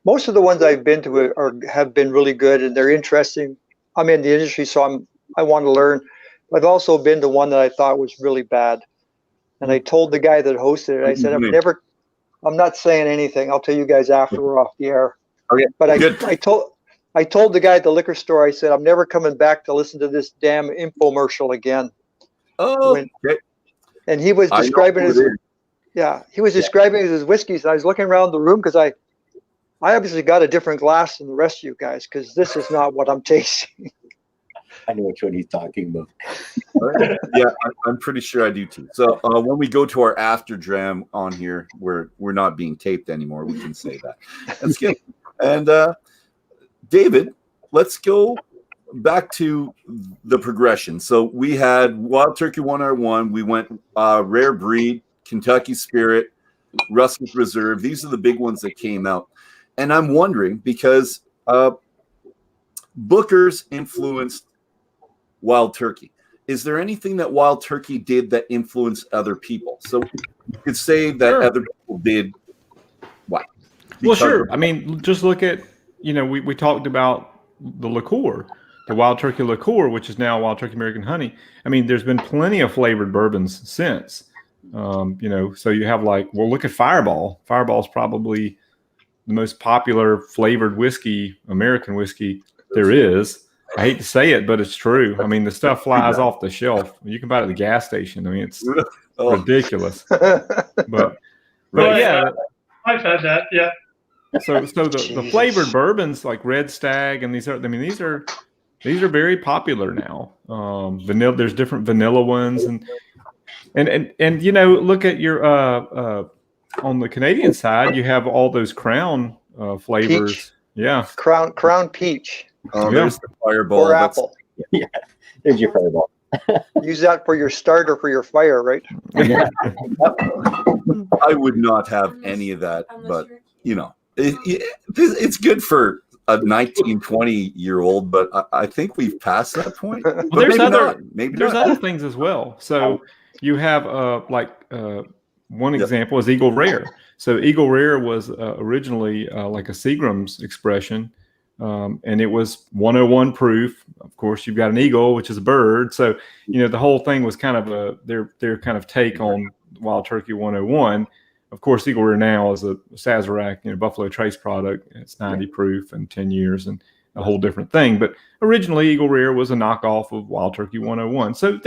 most of the ones I've been to have been really good and they're interesting. I'm in the industry, so I want to learn. I've also been to one that I thought was really bad. And I told the guy that hosted it, I said, I'm not saying anything. I'll tell you guys after we're off the air. Okay, but I told the guy at the liquor store, I said, I'm never coming back to listen to this damn infomercial again. Okay. And he was describing his whiskeys. And I was looking around the room because I obviously got a different glass than the rest of you guys, because this is not what I'm tasting. I know which one he's talking about. Yeah, I'm pretty sure I do too. So when we go to our after dram on here, we're not being taped anymore. We can say that. That's good. And David, let's go back to the progression. So we had Wild Turkey 1R1. We went Rare Breed, Kentucky Spirit, Russell's Reserve. These are the big ones that came out. And I'm wondering, because Booker's influenced Wild Turkey. Is there anything that Wild Turkey did that influenced other people? So you could say that other people did what? Well, sure. I mean, just look at, we talked about the liqueur, the Wild Turkey liqueur, which is now Wild Turkey American Honey. I mean, there's been plenty of flavored bourbons since. So you have look at Fireball. Fireball is probably the most popular flavored whiskey, American whiskey there is. I hate to say it, but it's true. I mean, the stuff flies off the shelf. You can buy it at the gas station. I mean, it's ridiculous. But yeah, I've had that. Yeah. So the flavored bourbons like Red Stag and these are very popular now. Vanilla, there's different vanilla ones and look at your on the Canadian side, you have all those Crown flavors. Peach. Yeah. Crown peach. There's the Fireball. Or apple. Yeah, there's your Fireball. Use that for your starter for your fire, right? Yeah. I would not have any of that, but it's good for a 19, 20-year-old, but I think we've passed that point. Well, but there's other things as well. So you have one example is Eagle Rare. So Eagle Rare was originally like a Seagram's expression, and it was 101 proof. Of course, you've got an eagle, which is a bird. So the whole thing was kind of their kind of take on Wild Turkey 101. Of course, Eagle Rare now is a Sazerac, Buffalo Trace product. It's 90 proof and 10 years and a whole different thing. But originally, Eagle Rare was a knockoff of Wild Turkey 101. So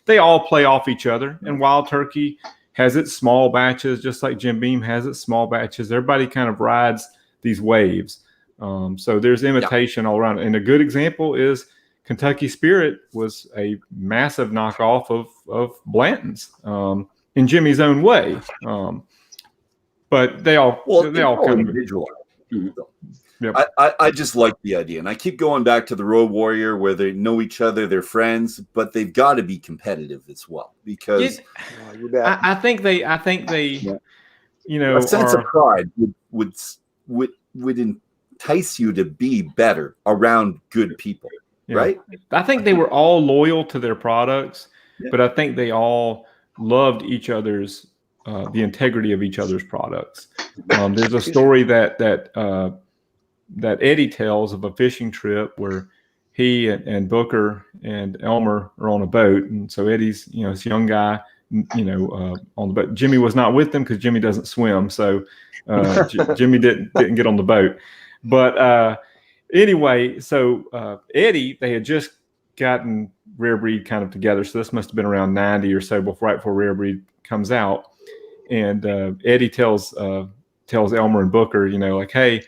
they all play off each other. And Wild Turkey has its small batches, just like Jim Beam has its small batches. Everybody kind of rides these waves. So there's imitation all around. And a good example is Kentucky Spirit was a massive knockoff of Blanton's in Jimmy's own way. But they all kind of individual. Yep. I just like the idea, and I keep going back to the Road Warrior where they know each other, they're friends, but they've got to be competitive as well because I think they a sense of pride would entice you to be better around good people, right? I think they were all loyal to their products, but I think they all loved each other's the integrity of each other's products. There's a story that Eddie tells of a fishing trip where he and Booker and Elmer are on a boat, and so Eddie's this young guy on the boat. Jimmy was not with them because Jimmy doesn't swim, so Jimmy didn't get on the boat. But anyway, so Eddie, they had just gotten Rare Breed kind of together, so this must have been around 90 or so right before Rare Breed comes out, and Eddie tells Elmer and Booker, hey,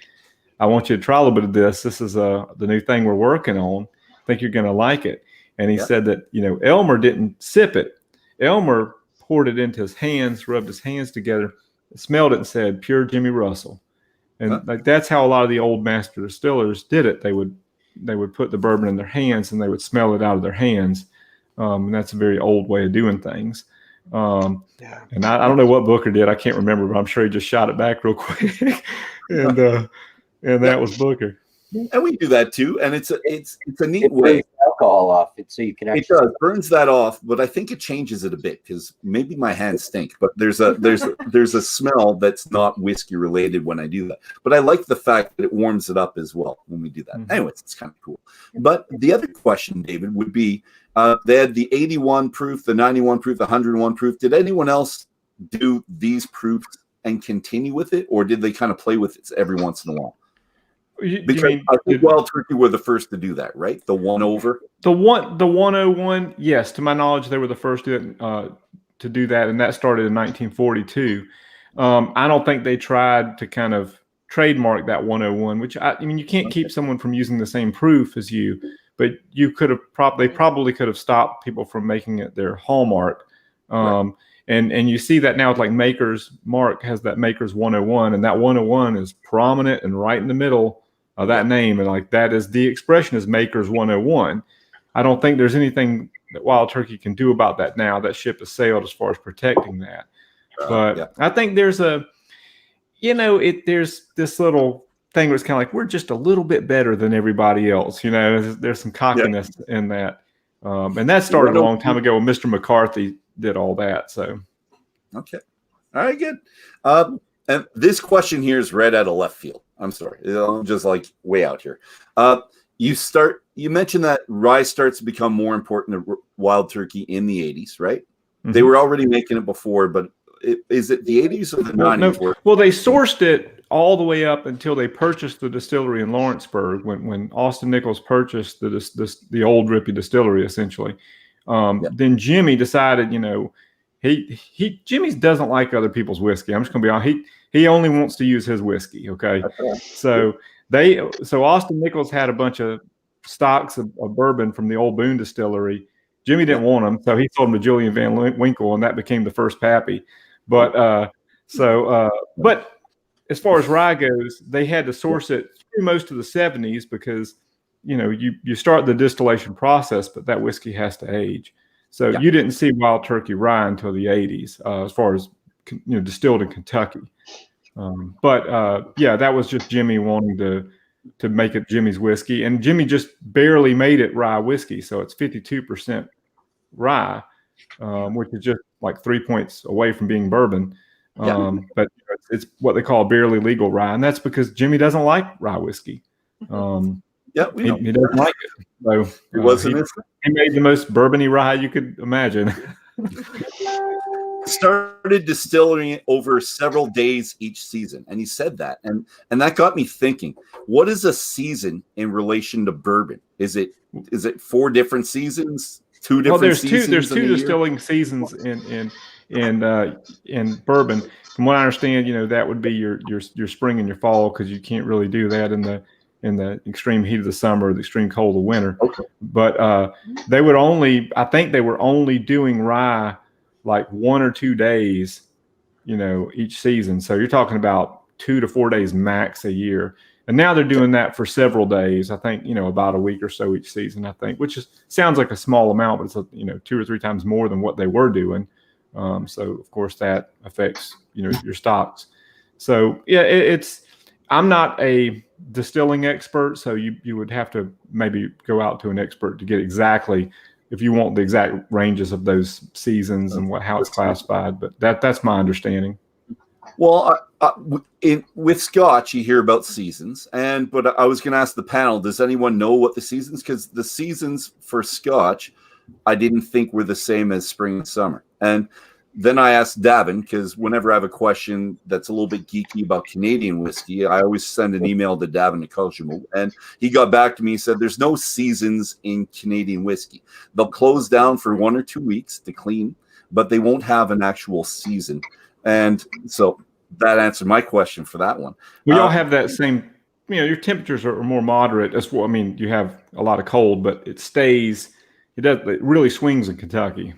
I want you to try a little bit of this. This is the new thing we're working on. I think you're going to like it. And he said that, Elmer didn't sip it. Elmer poured it into his hands, rubbed his hands together, smelled it and said, pure Jimmy Russell. And that's how a lot of the old master distillers did it. They would put the bourbon in their hands and they would smell it out of their hands. And that's a very old way of doing things. And I don't know what Booker did. I can't remember, but I'm sure he just shot it back real quick. And that was Booker. And we do that too. And it's a neat way. Alcohol off it so you can actually. It does, burns that off, but I think it changes it a bit because maybe my hands stink, but there's a smell that's not whiskey related when I do that. But I like the fact that it warms it up as well when we do that. Mm-hmm. Anyways, it's kind of cool. But the other question, David, would be they had the 81 proof, the 91 proof, the 101 proof. Did anyone else do these proofs and continue with it, or did they kind of play with it every once in a while? Because I think Wild Turkey were the first to do that, right? The 1-over. The 101, yes. To my knowledge, they were the first to do that, and that started in 1942. I don't think they tried to kind of trademark that 101, which I mean, you can't keep someone from using the same proof as you, but you could have they probably could have stopped people from making it their hallmark. Right. And you see that now with like Maker's. Mark has that Maker's 101, and that 101 is prominent and right in the middle of that name. And like that is the expression is Maker's 101. I don't think there's anything that Wild Turkey can do about that now. That ship has sailed as far as protecting that. But I think there's there's this little thing where it's kind of like we're just a little bit better than everybody else. You know, there's some cockiness in that, and that started a long time ago when Mr. McCarthy did all that. So, okay, all right, good. And this question here is right out of left field. I'm sorry, I'm just like way out here. You mentioned that rye starts to become more important to wild turkey in the 80s, right? Mm-hmm. They were already making it before, but is it the 80s or the 90s? No. Well, they sourced it all the way up until they purchased the distillery in Lawrenceburg. When Austin Nichols purchased the old Rippy distillery, essentially, then Jimmy decided, you know, Jimmy doesn't like other people's whiskey. I'm just going to be honest. He only wants to use his whiskey. Okay, so Austin Nichols had a bunch of stocks of bourbon from the old Boone distillery. Jimmy didn't want them, so he sold them to Julian Van Winkle, and that became the first Pappy. But but as far as rye goes, they had to source it through most of the 70s because, you know, you start the distillation process, but that whiskey has to age. So you didn't see wild turkey rye until the 80s, as far as, you know, distilled in Kentucky. But that was just Jimmy wanting to make it Jimmy's whiskey, and Jimmy just barely made it rye whiskey, so it's 52% rye, which is just like 3 points away from being bourbon. But it's what they call barely legal rye, and that's because Jimmy doesn't like rye whiskey. He doesn't like it. So he made the most bourbony rye you could imagine. Started distilling it over several days each season, and he said that, and that got me thinking, what is a season in relation to bourbon? Is it 4 different seasons, 2 different seasons? There's two distilling seasons in bourbon. From what I understand, you know, that would be your spring and your fall, because you can't really do that in the extreme heat of the summer or the extreme cold of winter. Okay. But I think they were only doing rye like 1 or 2 days, you know, each season. So you're talking about 2 to 4 days max a year. And now they're doing that for several days. I think, you know, about a week or so each season, I think, which sounds like a small amount, but it's, you know, 2 or 3 times more than what they were doing. So of course that affects, you know, your stocks. So yeah, I'm not a distilling expert, so you would have to maybe go out to an expert to get exactly, if you want the exact ranges of those seasons and how it's classified. But that's my understanding. Well, with Scotch, you hear about seasons, but I was going to ask the panel: does anyone know what the seasons? Because the seasons for Scotch, I didn't think were the same as spring and summer. And then I asked Davin, because whenever I have a question that's a little bit geeky about Canadian whiskey, I always send an email to Davin Nikoljimu, and he got back to me and said, there's no seasons in Canadian whiskey. They'll close down for 1 or 2 weeks to clean, but they won't have an actual season. And so that answered my question for that one. We all have that same, you know, your temperatures are more moderate. That's what I mean. You have a lot of cold, but it really swings in Kentucky.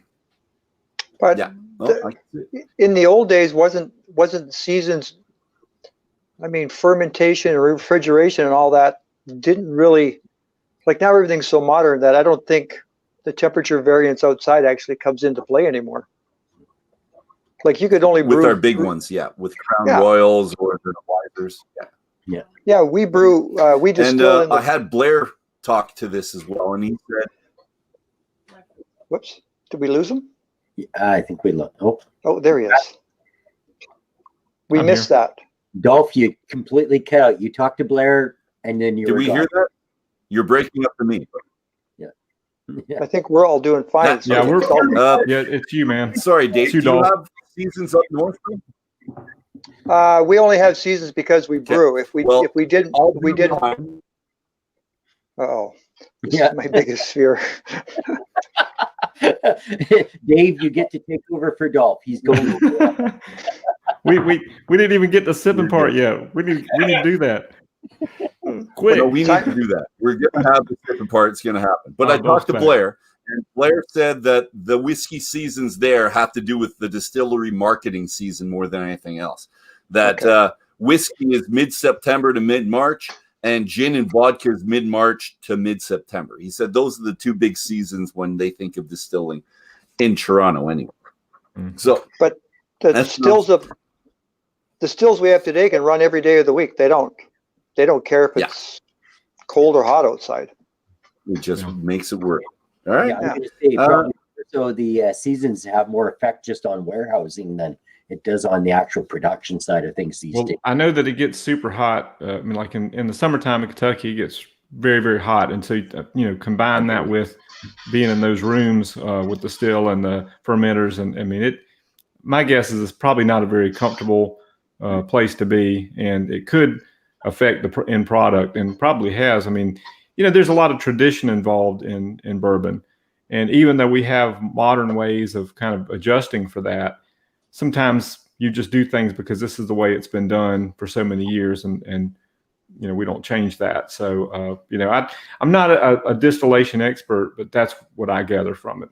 But in the old days, wasn't seasons, I mean, fermentation and refrigeration and all that didn't really, like now everything's so modern that I don't think the temperature variance outside actually comes into play anymore. Like you could only brew with our big ones, with Crown Royals or the Weisers. Yeah, we brew, we distill. And I had Blair talk to this as well, and he said, whoops, did we lose him? I think we looked. Oh, there he is. We missed that. Dolph, you completely cut out. You talked to Blair, and then you Did we hear that? You're breaking up for me. Yeah. I think we're all doing fine. It's you, man. Sorry, Dave. Do you have seasons up north? We only have seasons because we brew. If we didn't, we didn't. This is my biggest fear. Dave, you get to take over for Dolph. He's going. we didn't even get the sipping part yet. We need to do that. Quick. No, we need to do that. We're going to have the sipping part. It's going to happen. But I talked to Blair, and Blair said that the whiskey seasons there have to do with the distillery marketing season more than anything else. That whiskey is mid-September to mid-March, and gin and vodka is mid-March to mid-September. He said those are the 2 big seasons when they think of distilling in Toronto anyway. So, but the stills we have today can run every day of the week. They don't They don't care if it's cold or hot outside. It just makes it work. All right. Yeah, I'm going to say probably so the seasons have more effect just on warehousing than it does on the actual production side of things these days. I know that it gets super hot. I mean, like in the summertime in Kentucky, it gets very, very hot. And so, you know, combine that with being in those rooms with the still and the fermenters. And I mean, my guess is it's probably not a very comfortable place to be, and it could affect the end product, and probably has. I mean, you know, there's a lot of tradition involved in bourbon. And even though we have modern ways of kind of adjusting for that, sometimes you just do things because this is the way it's been done for so many years, and you know, we don't change that. So you know, I'm not a distillation expert, but that's what I gather from it.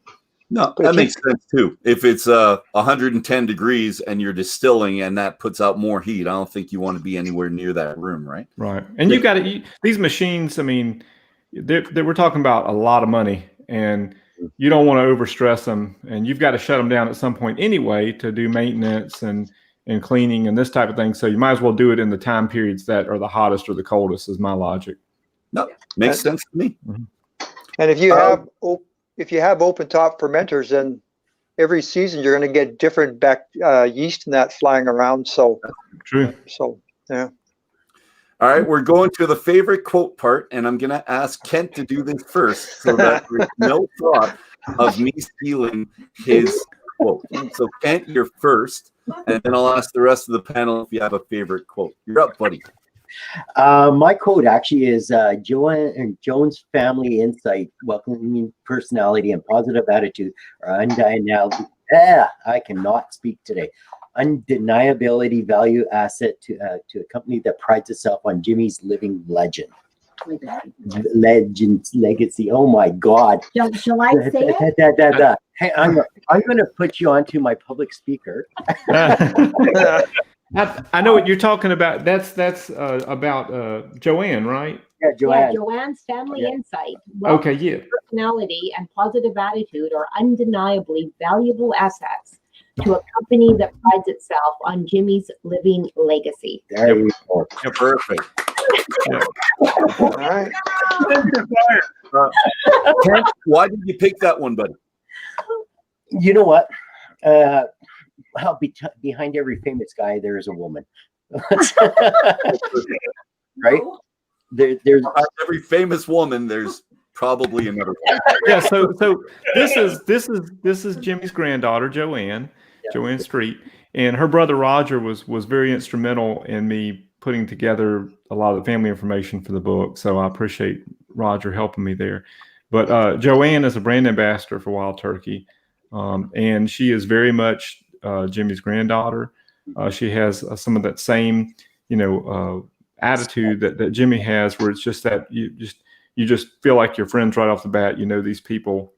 No, that makes sense too. If it's 110 degrees and you're distilling and that puts out more heat, I don't think you want to be anywhere near that room, right? Right. And you got to these machines. I mean, we're talking about a lot of money, and you don't want to overstress them, and you've got to shut them down at some point anyway to do maintenance and cleaning and this type of thing. So you might as well do it in the time periods that are the hottest or the coldest, is my logic. No, makes sense to me. And if you have open top fermenters, then every season you're going to get different yeast in that flying around. So true. So yeah. All right, we're going to the favorite quote part, and I'm going to ask Kent to do this first so that there's no thought of me stealing his quote. So Kent, you're first, and then I'll ask the rest of the panel if you have a favorite quote. You're up, buddy. My quote actually is Joan's family insight, welcoming personality, and positive attitude are undeniable. I cannot speak today. Undeniability value asset to a company that prides itself on Jimmy's living legend. Legend's legacy. Oh my God. Shall I say it? Hey, I'm going to put you onto my public speaker. I know what you're talking about. That's about Joanne, right? Yeah, Joanne. Yeah, Joanne's family insight. Okay, yeah. Personality and positive attitude are undeniably valuable assets to a company that prides itself on Jimmy's living legacy. There you go. You're perfect. Yeah. All right. Kent, why did you pick that one, buddy? You know what? Behind every famous guy, there is a woman. Right? There's Behind every famous woman, there's probably another one. Yeah. So this is Jimmy's granddaughter, Joanne. Joanne Street, and her brother Roger was very instrumental in me putting together a lot of the family information for the book. So I appreciate Roger helping me there. But Joanne is a brand ambassador for Wild Turkey, and she is very much Jimmy's granddaughter. She has some of that same, attitude that Jimmy has, where it's just that you just feel like you're friends right off the bat. You know these people,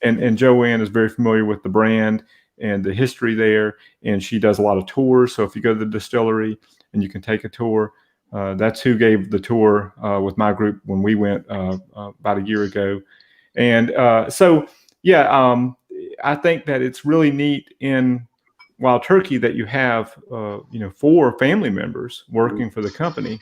and Joanne is very familiar with the brand and the history there, and she does a lot of tours. So if you go to the distillery and you can take a tour, that's who gave the tour with my group when we went about a year ago. And I think that it's really neat in Wild Turkey that you have 4 family members working for the company.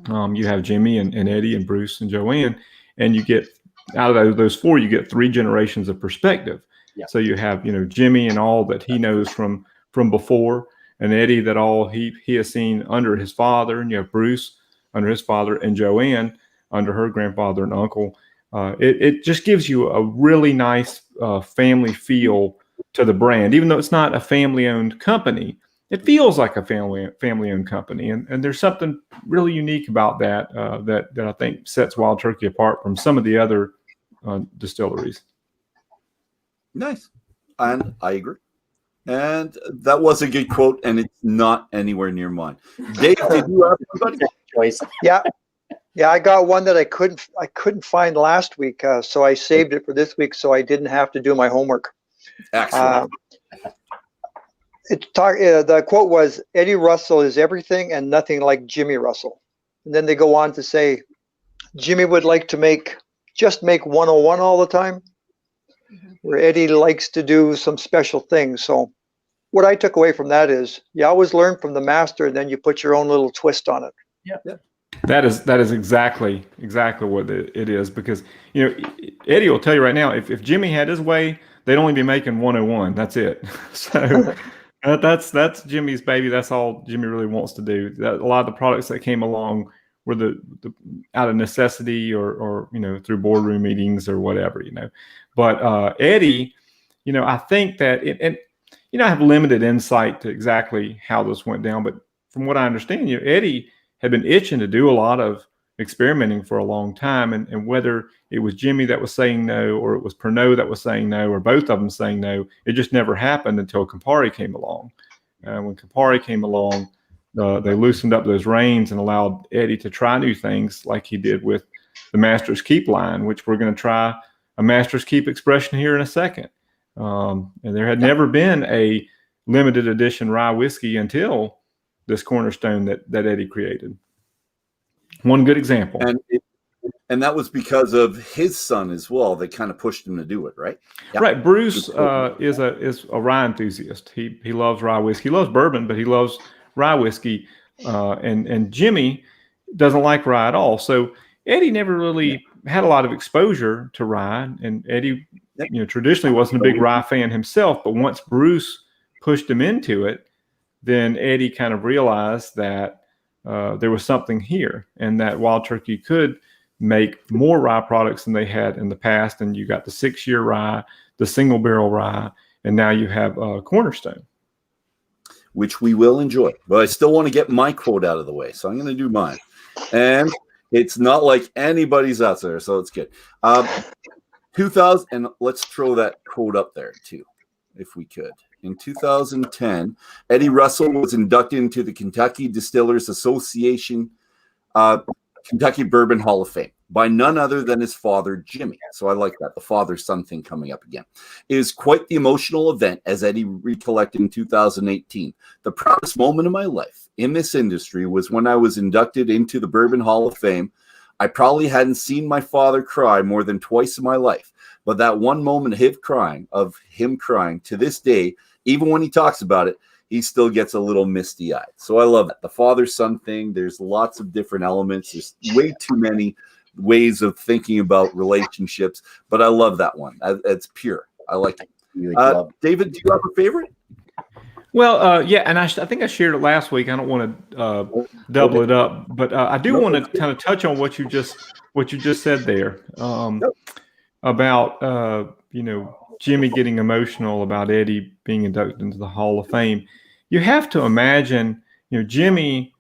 You have Jimmy and Eddie and Bruce and Joanne, and you get out of those 4, you get 3 generations of perspective. Yeah. So you have, Jimmy and all that he knows from before, and Eddie that all he has seen under his father, and you have Bruce under his father, and Joanne under her grandfather and uncle. It just gives you a really nice family feel to the brand, even though it's not a family-owned company. It feels like a family-owned company, and there's something really unique about that that I think sets Wild Turkey apart from some of the other distilleries. Nice. And I agree. And that was a good quote, and it's not anywhere near mine. Dave, did you have somebody? Choice. Yeah, I got one that I couldn't find last week, so I saved it for this week, so I didn't have to do my homework. Excellent. The quote was, "Eddie Russell is everything and nothing like Jimmy Russell." And then they go on to say, Jimmy would like to just make 101 all the time, where Eddie likes to do some special things. So what I took away from that is you always learn from the master, and then you put your own little twist on it. Yeah. That is exactly what it is, because Eddie will tell you right now, if Jimmy had his way, they'd only be making 101. That's it. So that's Jimmy's baby. That's all Jimmy really wants to do. A lot of the products that came along were the out of necessity or through boardroom meetings or whatever. But Eddie, I think that I have limited insight to exactly how this went down, but from what I understand, Eddie had been itching to do a lot of experimenting for a long time, and whether it was Jimmy that was saying no, or it was Pernod that was saying no, or both of them saying no, it just never happened until Campari came along. When Campari came along, they loosened up those reins and allowed Eddie to try new things, like he did with the Master's Keep line, which we're going to try a Master's Keep expression here in a second. And there had never been a limited edition rye whiskey until this cornerstone that Eddie created. One good example. And that was because of his son as well. They kind of pushed him to do it, right? Yep. Right. Bruce is a rye enthusiast. He loves rye whiskey. He loves bourbon, but he loves rye whiskey. And Jimmy doesn't like rye at all. So Eddie never really had a lot of exposure to rye. And Eddie, traditionally wasn't a big rye fan himself. But once Bruce pushed him into it, then Eddie kind of realized that there was something here, and that Wild Turkey could make more rye products than they had in the past. And you got the 6-year rye, the single barrel rye, and now you have Cornerstone, which we will enjoy. But I still want to get my quote out of the way, so I'm going to do mine. And it's not like anybody's out there, so it's good. 2000, and let's throw that quote up there too, if we could. In 2010, Eddie Russell was inducted into the Kentucky Distillers Association Kentucky Bourbon Hall of Fame by none other than his father, Jimmy. So I like that. The father-son thing coming up again. It is quite the emotional event, as Eddie recollected in 2018. The proudest moment of my life in this industry was when I was inducted into the Bourbon Hall of Fame. I probably hadn't seen my father cry more than twice in my life. But that one moment of him crying to this day, even when he talks about it, he still gets a little misty-eyed. So I love that. The father-son thing, there's lots of different elements. There's way too many ways of thinking about relationships, but I love that one. It's pure. I like it. David, do you have a favorite? Well, yeah, and I think I shared it last week. I don't want to double it up, but I do want to kind of touch on what you just said there about Jimmy getting emotional about Eddie being inducted into the Hall of Fame. You have to imagine, Jimmy,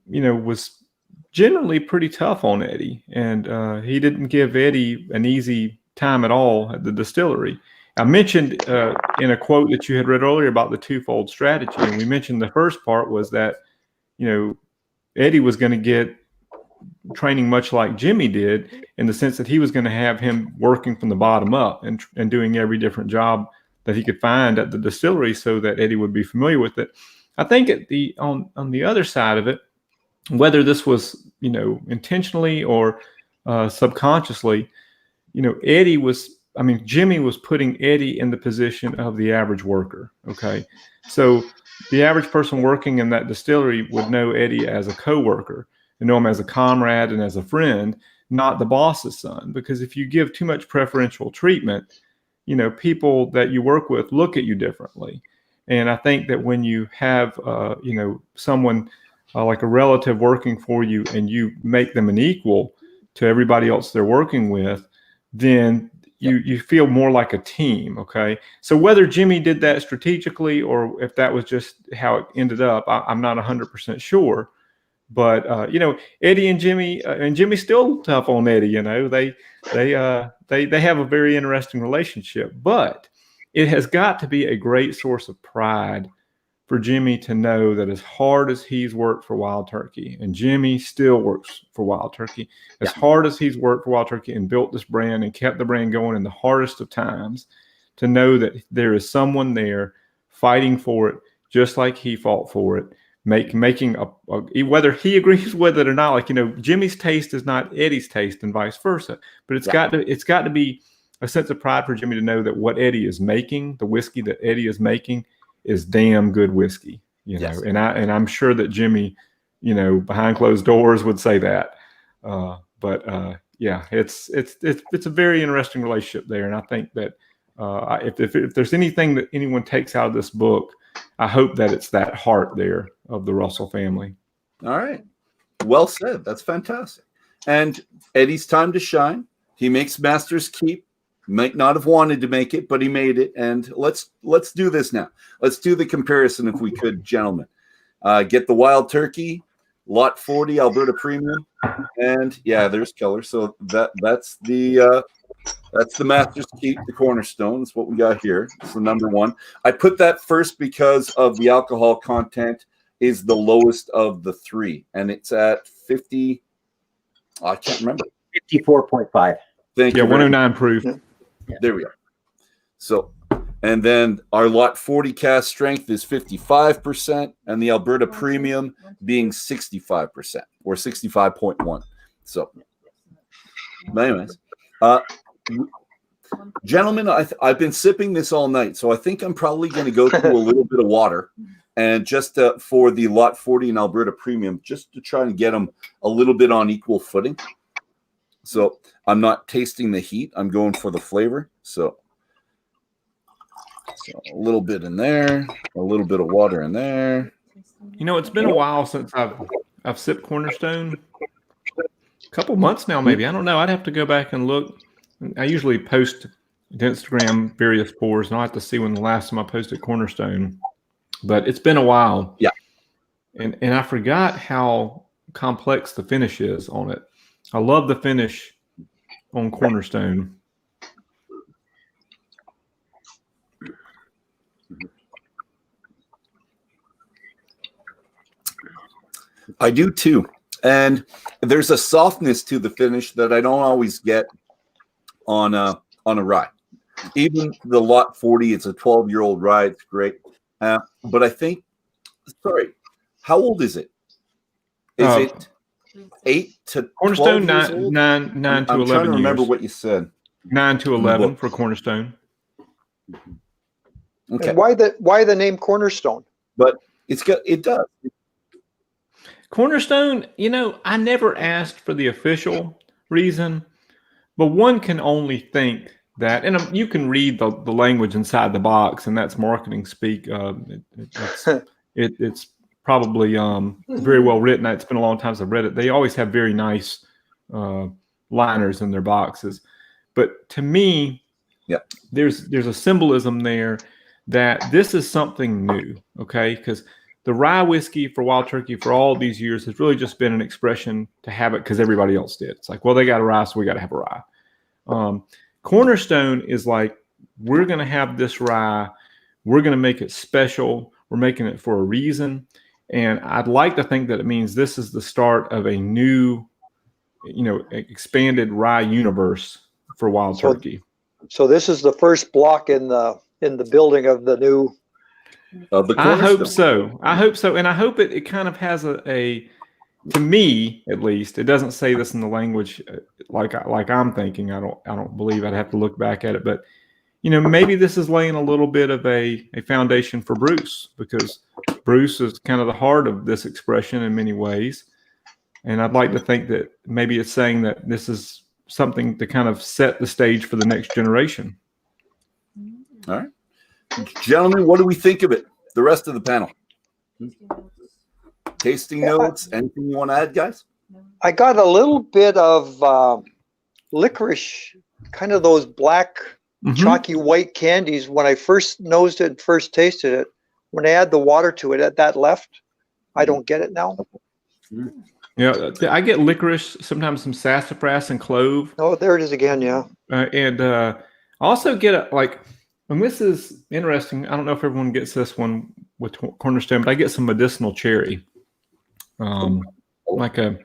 was generally pretty tough on Eddie, and he didn't give Eddie an easy time at all at the distillery. I mentioned in a quote that you had read earlier about the twofold strategy, and we mentioned the first part was that, Eddie was going to get training much like Jimmy did, in the sense that he was going to have him working from the bottom up and doing every different job that he could find at the distillery so that Eddie would be familiar with it. I think on the other side of it, whether this was, intentionally or subconsciously, Jimmy was putting Eddie in the position of the average worker. Okay. So the average person working in that distillery would know Eddie as a coworker, and know him as a comrade and as a friend, not the boss's son. Because if you give too much preferential treatment, people that you work with look at you differently. And I think that when you have, someone like a relative working for you, and you make them an equal to everybody else they're working with, then you feel more like a team. Okay. So whether Jimmy did that strategically or if that was just how it ended up, I'm not 100% sure. But Eddie and Jimmy's still tough on Eddie. They have a very interesting relationship. But it has got to be a great source of pride for Jimmy to know that as hard as he's worked for Wild Turkey, and Jimmy still works for Wild Turkey, as hard as he's worked for Wild Turkey and built this brand and kept the brand going in the hardest of times, to know that there is someone there fighting for it just like he fought for it. Making whether he agrees with it or not, Jimmy's taste is not Eddie's taste and vice versa. But it's got to be a sense of pride for Jimmy to know that what Eddie is making, the whiskey that Eddie is making, is damn good whiskey. And I'm sure that Jimmy, behind closed doors would say that. Yeah, it's a very interesting relationship there. And I think that if there's anything that anyone takes out of this book, I hope that it's that heart there of the Russell family. All right. Well said. That's fantastic. And Eddie's time to shine. He makes Master's Keep. Might not have wanted to make it, but he made it. And let's do this now. Let's do the comparison if we could, gentlemen. Get the Wild Turkey, Lot 40 Alberta Premium, and yeah, there's Keller. So that's the Master's Keep, the cornerstone. That's what we got here. It's the number one. I put that first because of the alcohol content is the lowest of the three, and it's at 50. I can't remember. 54.5. Thank you. 109 proof. Yeah. There we go. So, and then our Lot 40 cast strength is 55%, and the Alberta Premium being 65% or 65.1. So, anyways, gentlemen, I've been sipping this all night, so I think I'm probably going to go through a little bit of water, and just for the Lot 40 and Alberta Premium, just to try and get them a little bit on equal footing. So I'm not tasting the heat. I'm going for the flavor. So a little bit in there, a little bit of water in there. It's been a while since I've sipped Cornerstone. A couple months now, maybe. I don't know. I'd have to go back and look. I usually post to Instagram various pours, and I'll have to see when the last time I posted Cornerstone. But it's been a while. Yeah. And I forgot how complex the finish is on it. I love the finish on Cornerstone. I do too. And there's a softness to the finish that I don't always get on a rye. Even the Lot 40, it's a 12-year-old rye. It's great. But I think, how old is it? Is it 8 to Cornerstone? 12 years old? 9 to 11 I'm trying to remember years. what you said. 9 to 11 for Cornerstone. Okay. And why the name Cornerstone? But it does. Cornerstone, I never asked for the official reason, but one can only think that, and you can read the language inside the box, and that's marketing speak. It's probably very well written. It's been a long time since I've read it. They always have very nice liners in their boxes, but to me, there's a symbolism there that this is something new. Okay, because the rye whiskey for Wild Turkey for all these years has really just been an expression to have it because everybody else did. It's like, well, they got a rye, so we got to have a rye. Cornerstone is like, we're going to have this rye. We're going to make it special. We're making it for a reason. And I'd like to think that it means this is the start of a new, expanded rye universe for Wild Turkey. So this is the first block in the building of the new. I hope so. And I hope it kind of has a to me, at least, it doesn't say this in the language like I'm thinking. I don't believe. I'd have to look back at it, but maybe this is laying a little bit of a foundation for Bruce, because Bruce is kind of the heart of this expression in many ways. And I'd like to think that maybe it's saying that this is something to kind of set the stage for the next generation. All right. Gentlemen, what do we think of it? The rest of the panel. Tasting notes. Anything you want to add, guys? I got a little bit of licorice, kind of those black, chalky white candies when I first nosed it and first tasted it. When I add the water to it at that left, I don't get it now. Yeah, I get licorice, sometimes some sassafras and clove. Oh, there it is again, yeah. And I also get and this is interesting. I don't know if everyone gets this one with Cornerstone, but I get some medicinal cherry, like a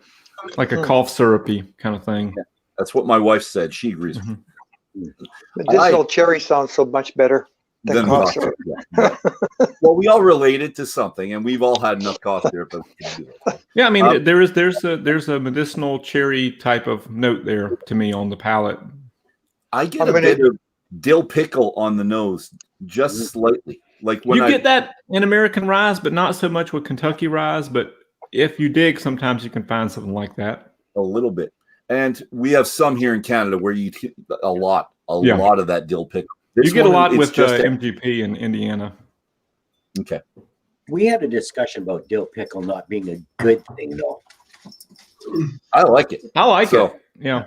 cough syrupy kind of thing. Yeah, that's what my wife said. She agrees. Medicinal cherry sounds so much better than cough syrup. Yeah. Well, we all related to something, and we've all had enough cough syrup. Yeah, I mean, there's a medicinal cherry type of note there to me on the palate. I get a bit of dill pickle on the nose, just slightly. Like when you get that in American ryes, but not so much with Kentucky ryes. But if you dig, sometimes you can find something like that. A little bit. And we have some here in Canada where you get a lot of that dill pickle. You get a lot with MGP in Indiana. Okay. We had a discussion about dill pickle not being a good thing, though. I like it. I like it. Yeah.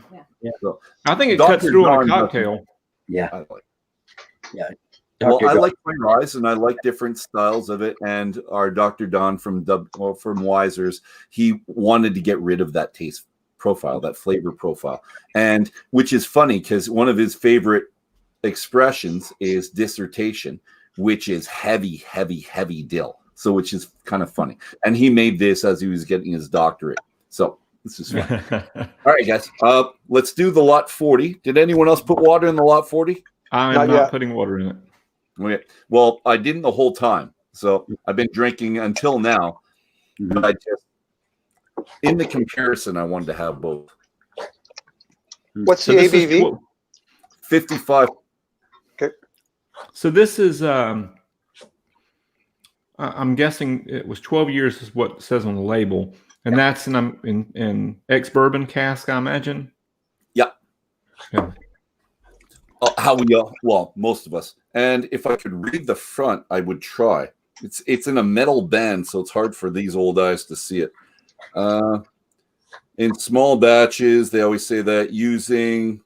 So, I think it Dr. cuts through on a John cocktail. Yeah. I like it. Yeah. Well, Dr. I John. like my rise, and I like different styles of it. And our Dr. Don from Wisers, he wanted to get rid of that taste profile, that flavor profile, and which is funny because one of his favorite expressions is dissertation, which is heavy dill. So, which is kind of funny. And he made this as he was getting his doctorate. So this is fun. All right, guys. Let's do the lot 40. Did anyone else put water in the lot 40? I'm not putting water in it. Okay. Well, I didn't the whole time. So I've been drinking until now. But I just, in the comparison, I wanted to have both. What's the ABV? 55. Okay. So this is, I'm guessing it was 12 years is what it says on the label. And that's in ex-bourbon cask, I imagine? Yeah. Yeah. How we well, most of us. And if I could read the front, I would try. It's in a metal band, so it's hard for these old eyes to see it. In small batches, they always say that using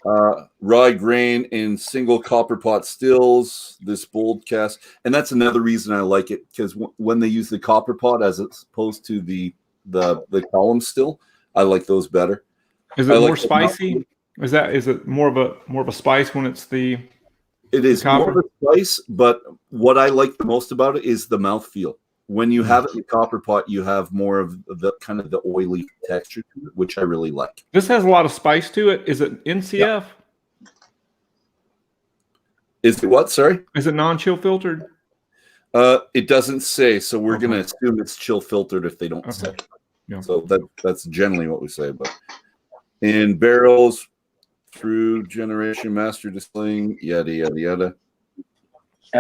rye grain in single copper pot stills, this bold cask. And that's another reason I like it, because when they use the copper pot as opposed to the column still, I like those better. Is it more spicy? Is it more of a spice when it's the? It is more of a spice, but what I like the most about it is the mouthfeel. When you have it in the copper pot, you have more of the kind of the oily texture to it, which I really like. This has a lot of spice to it. Is it NCF? Yeah. Is it what? Sorry? Is it non-chill filtered? It doesn't say, so we're going to assume it's chill filtered if they don't say. Yeah. So that's generally what we say. But in barrels, through generation, master distilling, yada, yada, yada.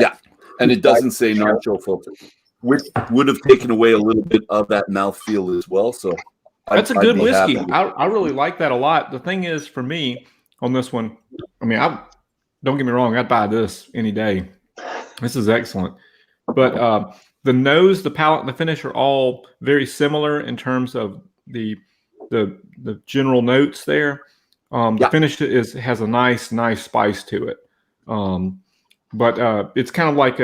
Yeah, and it doesn't say non-chill filtered, which would have taken away a little bit of that mouthfeel as well. So that's a good whiskey. I really like that a lot. The thing is, for me, on this one, I mean, don't get me wrong, I'd buy this any day. This is excellent. But the nose, the palate, and the finish are all very similar in terms of the general notes there. The finish has a nice spice to it. But it's kind of like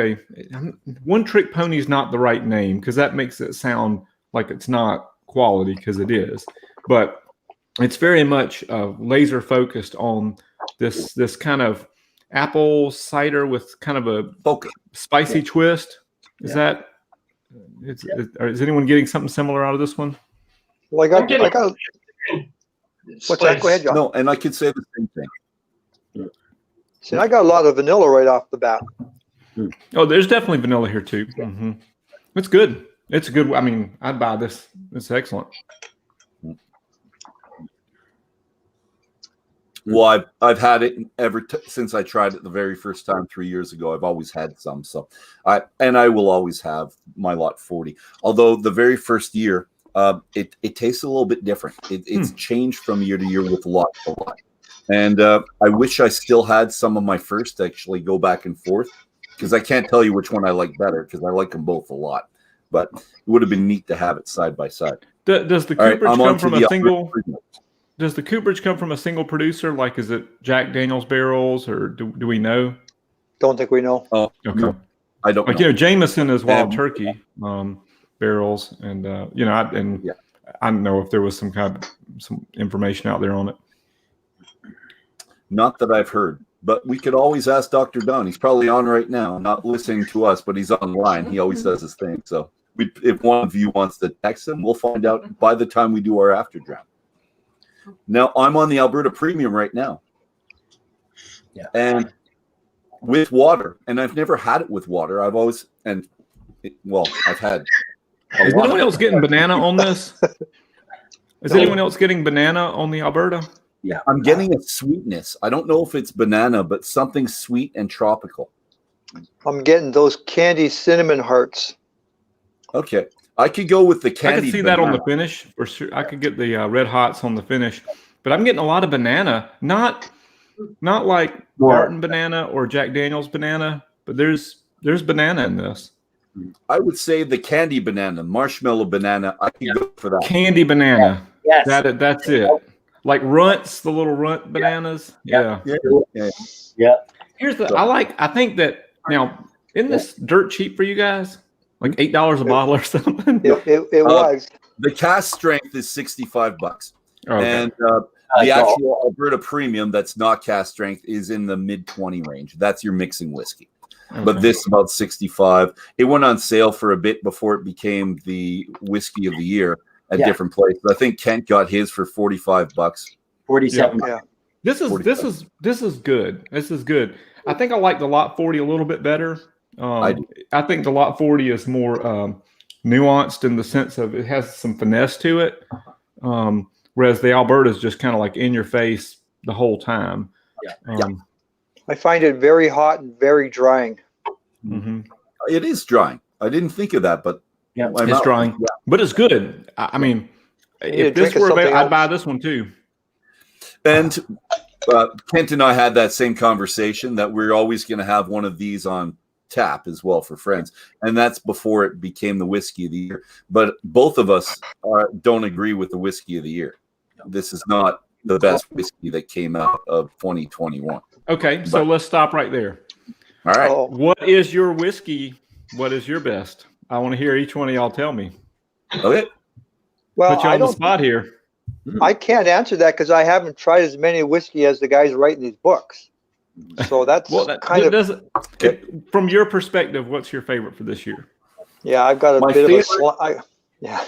one trick pony is not the right name, because that makes it sound like it's not quality, because it is. But it's very much laser focused on this kind of apple cider with kind of a spicy twist. Is anyone getting something similar out of this one? Well, I got. What's that? Go ahead, John. No, and I could say the same thing. See, I got a lot of vanilla right off the bat. Oh, there's definitely vanilla here too. Mm-hmm. It's good. It's good. I mean, I'd buy this. It's excellent. Well, I've had it since I tried it the very first time 3 years ago. I've always had some, so I will always have my lot 40. Although the very first year, it tastes a little bit different. It's changed from year to year with lot to lot. And I wish I still had some of my first to actually go back and forth, because I can't tell you which one I like better, because I like them both a lot. But it would have been neat to have it side by side. Does the cooperage come from a single? Does the cooperage come from a single producer? Like, is it Jack Daniel's barrels, or do we know? Don't think we know. Oh, okay. No, I don't. Like, know. Jameson is Wild Turkey barrels, and I don't know if there was some information out there on it. Not that I've heard, but we could always ask Dr. Don. He's probably on right now, not listening to us, but he's online. He always does his thing. So if one of you wants to text him, we'll find out by the time we do our after draft. Now, I'm on the Alberta Premium right now. Yeah. And with water, and I've never had it with water. I've always, I've had. Is anyone else getting banana on this? Is anyone else getting banana on the Alberta? Yeah. I'm getting a sweetness. I don't know if it's banana, but something sweet and tropical. I'm getting those candy cinnamon hearts. Okay. I could go with the I candy. could see that on the finish for sure. I could get the red hots on the finish, but I'm getting a lot of banana. Not like Barton banana or Jack Daniel's banana, but there's banana in this. I would say the candy banana, marshmallow banana. I could go for that. Candy banana. Yes. That's it. Like runts, the little runt bananas. Yeah. Yeah. I think that now, isn't this dirt cheap for you guys? Like $8 a bottle or something? It was. The cask strength is $65, Okay. and the actual Alberta Premium that's not cask strength is in the mid-20 range. That's your mixing whiskey. Okay. But this is about 65. It went on sale for a bit before it became the whiskey of the year at different places. I think Kent got his for $45. 47. Yeah. This is good. This is good. I think I like the Lot 40 a little bit better. I think the Lot 40 is more nuanced in the sense of it has some finesse to it, whereas the Alberta is just kind of like in your face the whole time. I find it very hot and very drying. Mm-hmm. It is drying. I didn't think of that, but It's drying, but it's good. I mean, if this were available, I'd buy this one too. And Kent and I had that same conversation that we're always going to have one of these on tap as well for friends, and that's before it became the whiskey of the year. But both of us don't agree with the whiskey of the year. This is not the best whiskey that came out of 2021. Okay, so let's stop right there. All right. What is your whiskey? What is your best? I want to hear each one of y'all tell me. Okay. Well, Put you on the spot here. I can't answer that because I haven't tried as many whiskey as the guys writing these books. So that's from your perspective, what's your favorite for this year? Yeah, I've got a bit of a yeah.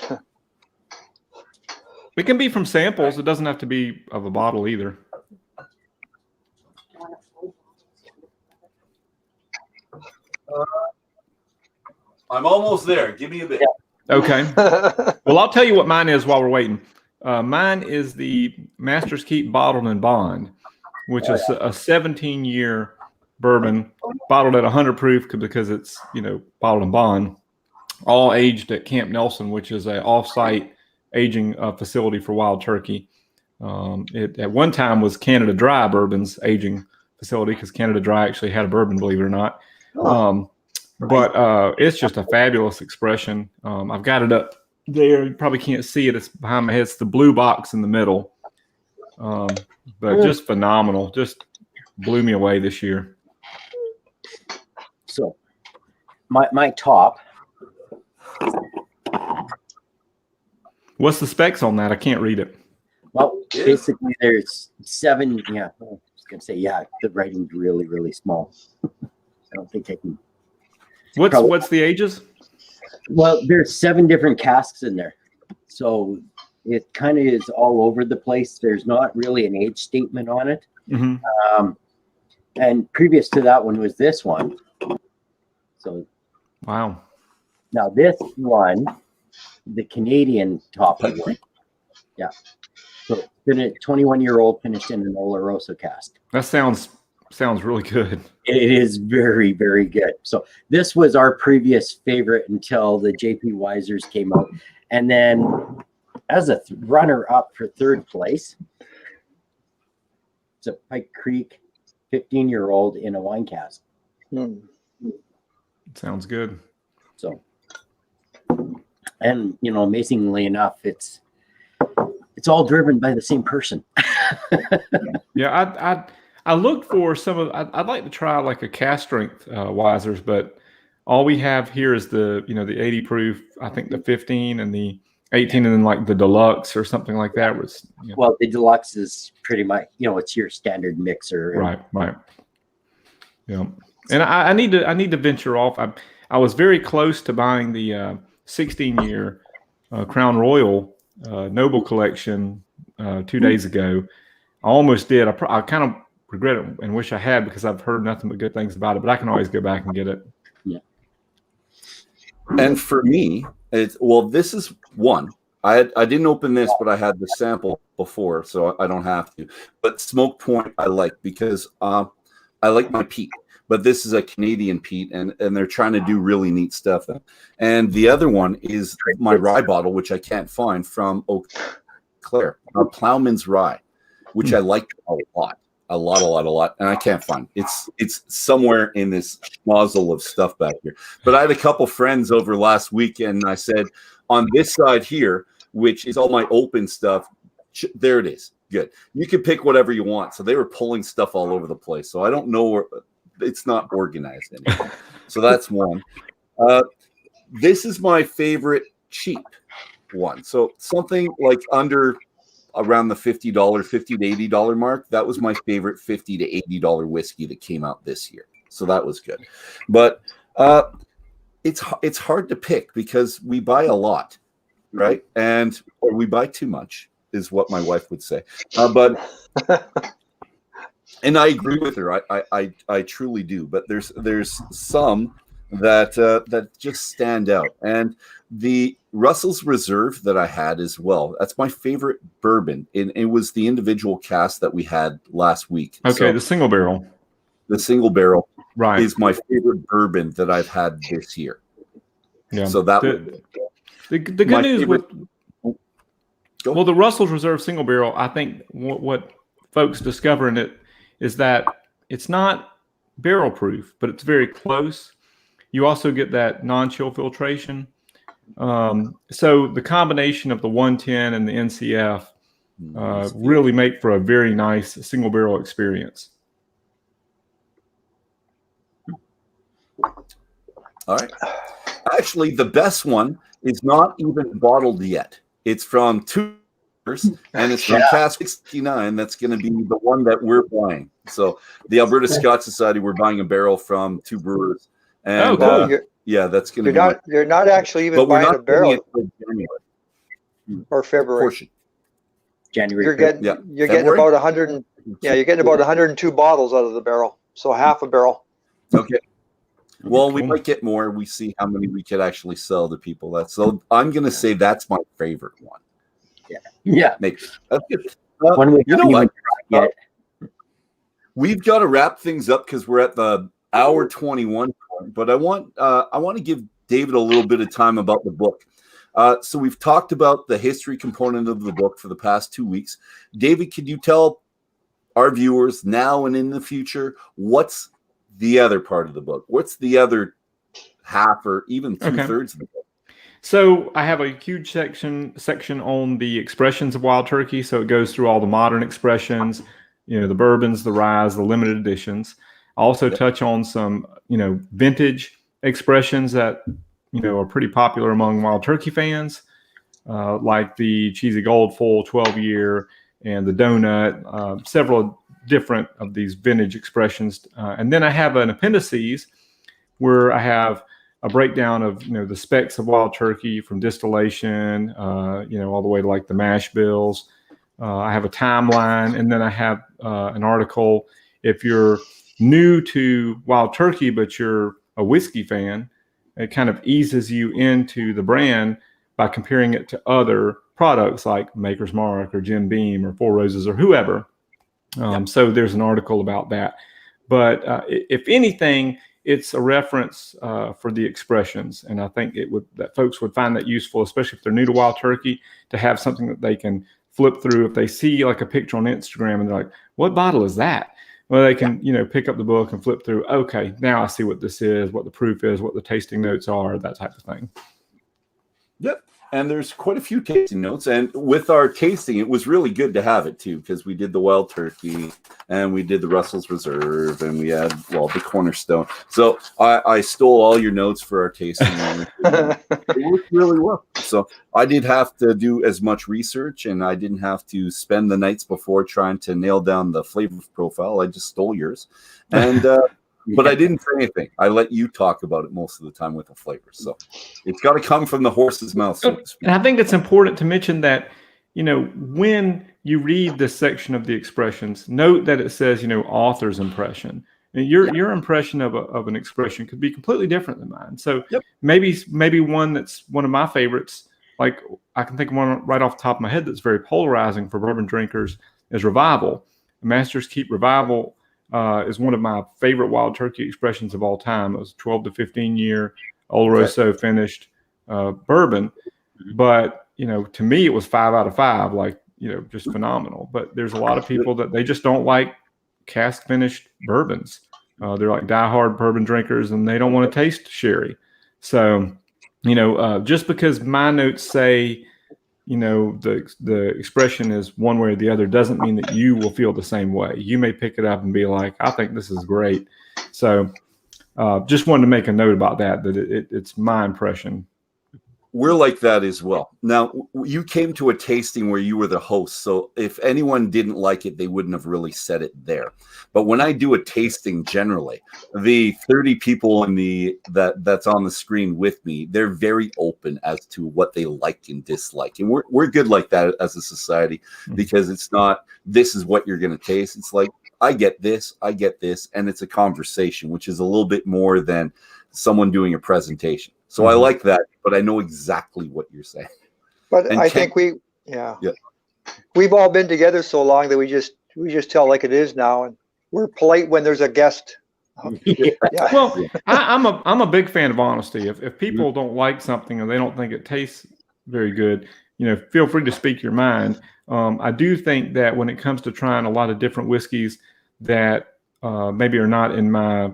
It can be from samples. It doesn't have to be of a bottle either. I'm almost there. Give me a bit. Okay. Well, I'll tell you what mine is while we're waiting. Mine is the Master's Keep Bottled and Bond, which is a 17-year bourbon bottled at 100 proof because it's, bottled and bond, all aged at Camp Nelson, which is an off-site aging facility for wild turkey. It at one time was Canada Dry Bourbon's aging facility because Canada Dry actually had a bourbon, believe it or not. But it's just a fabulous expression. I've got it up there. You probably can't see it. It's behind my head. It's the blue box in the middle. But just phenomenal. Just blew me away this year. So my top. What's the specs on that? I can't read it. Well, basically there's 7. Yeah, I was gonna say, the writing's really, really small. I don't think I can. What's the ages? Well, there's 7 different casks in there, so it kind of is all over the place. There's not really an age statement on it. Mm-hmm. And previous to that one was this one. So, wow. Now this one, the Canadian top one. Yeah. So, been a 21-year-old finished in an Oloroso cask. That sounds really good. It is very, very good. So this was our previous favorite until the JP Weisers came out. And then as a runner-up for 3rd place, it's a Pike Creek 15-year-old in a wine cask. Sounds good. So, and amazingly enough, it's all driven by the same person. Yeah, I looked for some of. I'd like to try like a cask strength Weisers, but all we have here is the the 80 proof. I think the 15 and the 18, and then like the deluxe or something like that was. Well, the deluxe is pretty much it's your standard mixer. Right. Yeah, and I need to venture off. I was very close to buying the 16-year Crown Royal Noble Collection 2 days ago. I almost did. I kind of regret it and wish I had because I've heard nothing but good things about it. But I can always go back and get it. Yeah. And for me, this is one. I didn't open this, but I had the sample before, so I don't have to. But Smoke Point I like because I like my peat. but this is a Canadian peat, and they're trying to do really neat stuff. And the other one is my rye bottle, which I can't find, from Eau Claire, Plowman's Rye, which I like a lot, and I can't find it. It's somewhere in this schmozzle of stuff back here. But I had a couple friends over last weekend, and I said, on this side here, which is all my open stuff, there it is. Good. You can pick whatever you want. So they were pulling stuff all over the place. So I don't know where. It's not organized anymore. So that's one. This is my favorite cheap one. So something like around the $50 to $80 mark. That was my favorite $50 to $80 whiskey that came out this year. So that was good. But it's hard to pick because we buy a lot, right? Or we buy too much is what my wife would say. But and I agree with her. I truly do. But there's some that just stand out. And the Russell's Reserve that I had as well, that's my favorite bourbon. And it was the individual cask that we had last week. Okay, so the single barrel. The single barrel right is my favorite bourbon that I've had this year. Yeah. So that the good news with the Russell's Reserve single barrel, I think what folks discover in it is that it's not barrel proof, but it's very close. You also get that non-chill filtration. So the combination of the 110 and the NCF really make for a very nice single barrel experience. All right. Actually, the best one is not even bottled yet. It's from Two Brewers, and it's from Cask 69. That's going to be the one that we're buying. So the Alberta Scotch Society, we're buying a barrel from Two Brewers. And cool. that's going to be you're not actually even buying a barrel or February. Portion. January. You're getting about 100. You're getting about 102 bottles out of the barrel. So half a barrel. Okay. Well, we might get more. We see how many we could actually sell to people. So I'm going to say that's my favorite one. Yeah. Maybe. You know what? We've got to wrap things up because we're at the hour 21 point. But I want to give David a little bit of time about the book. So we've talked about the history component of the book for the past 2 weeks. David, can you tell our viewers now and in the future what's the other part of the book? What's the other half or even 2/3 of the book? So I have a huge section on the expressions of wild turkey. So it goes through all the modern expressions, the bourbons, the ryes, the limited editions. I also touch on some, vintage expressions that, are pretty popular among wild turkey fans, like the Cheesy Gold Full 12-year and the Donut, several different of these vintage expressions. And then I have an appendices where I have a breakdown of, the specs of wild turkey from distillation, all the way to like the mash bills. I have a timeline, and then I have an article. If you're new to wild turkey, but you're a whiskey fan, it kind of eases you into the brand by comparing it to other products like Maker's Mark or Jim Beam or Four Roses or whoever. So there's an article about that. But if anything, it's a reference for the expressions. And I think that folks would find that useful, especially if they're new to wild turkey, to have something that they can flip through. If they see like a picture on Instagram and they're like, what bottle is that? Well, they can, pick up the book and flip through. Okay, now I see what this is, what the proof is, what the tasting notes are, that type of thing. Yep. And there's quite a few tasting notes. And with our tasting, it was really good to have it too, because we did the wild turkey and we did the Russell's Reserve and we had, the Cornerstone. So I stole all your notes for our tasting. It worked really well. So I did have to do as much research, and I didn't have to spend the nights before trying to nail down the flavor profile. I just stole yours. And, but I didn't say anything. I let you talk about it most of the time with the flavors. So it's got to come from the horse's mouth. So to speak. And I think it's important to mention that, when you read this section of the expressions, note that it says, author's impression. And your impression of an expression could be completely different than mine. So maybe one that's one of my favorites, like I can think of one right off the top of my head that's very polarizing for bourbon drinkers, is Revival. Master's Keep Revival is one of my favorite wild turkey expressions of all time. It was 12 to 15 year Oloroso finished bourbon. But, to me, it was 5 out of 5, like, just phenomenal. But there's a lot of people that they just don't like cask finished bourbons. They're like diehard bourbon drinkers and they don't want to taste sherry. So, just because my notes say, the expression is one way or the other doesn't mean that you will feel the same way. You may pick it up and be like, I think this is great. So just wanted to make a note about that it's my impression. We're like that as well. Now, you came to a tasting where you were the host. So if anyone didn't like it, they wouldn't have really said it there. But when I do a tasting generally, the 30 people that's on the screen with me, they're very open as to what they like and dislike. And we're good like that as a society, because it's not, this is what you're going to taste. It's like, I get this, and it's a conversation, which is a little bit more than someone doing a presentation. So I like that, but I know exactly what you're saying. But I think we've all been together so long that we just tell like it is now, and we're polite when there's a guest. Well, I'm a big fan of honesty. If people don't like something or they don't think it tastes very good, feel free to speak your mind. I do think that when it comes to trying a lot of different whiskeys that maybe are not in my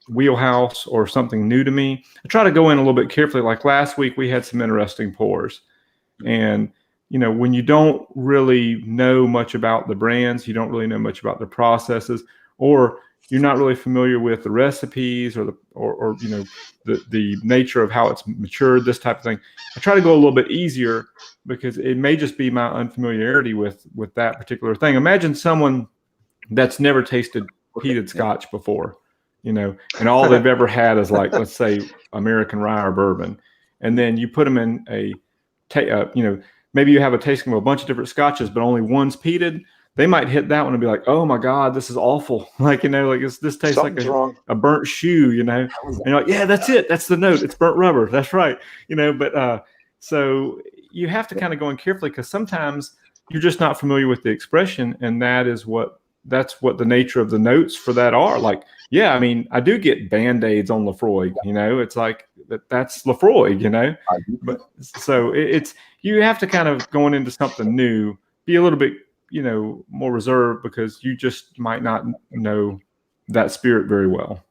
wheelhouse or something new to me, I try to go in a little bit carefully. Like last week, we had some interesting pours. And, when you don't really know much about the brands, you don't really know much about the processes, or you're not really familiar with the recipes or the nature of how it's matured, this type of thing, I try to go a little bit easier because it may just be my unfamiliarity with that particular thing. Imagine someone that's never tasted peated Scotch before, and all they've ever had is like, let's say, American rye or bourbon. And then you put them in maybe you have a tasting of a bunch of different Scotches, but only one's peated. They might hit that one and be like, oh my God, this is awful. Like, this tastes Something's like wrong. a burnt shoe, and you're like, yeah, that's it. That's the note. It's burnt rubber. That's right. But so you have to kind of go in carefully, because sometimes you're just not familiar with the expression. And that's what the nature of the notes for that are. Like, yeah, I mean, I do get Band-Aids on Lefroy, it's like that's Lefroy, but so it's, you have to kind of going into something new, be a little bit, more reserved, because you just might not know that spirit very well.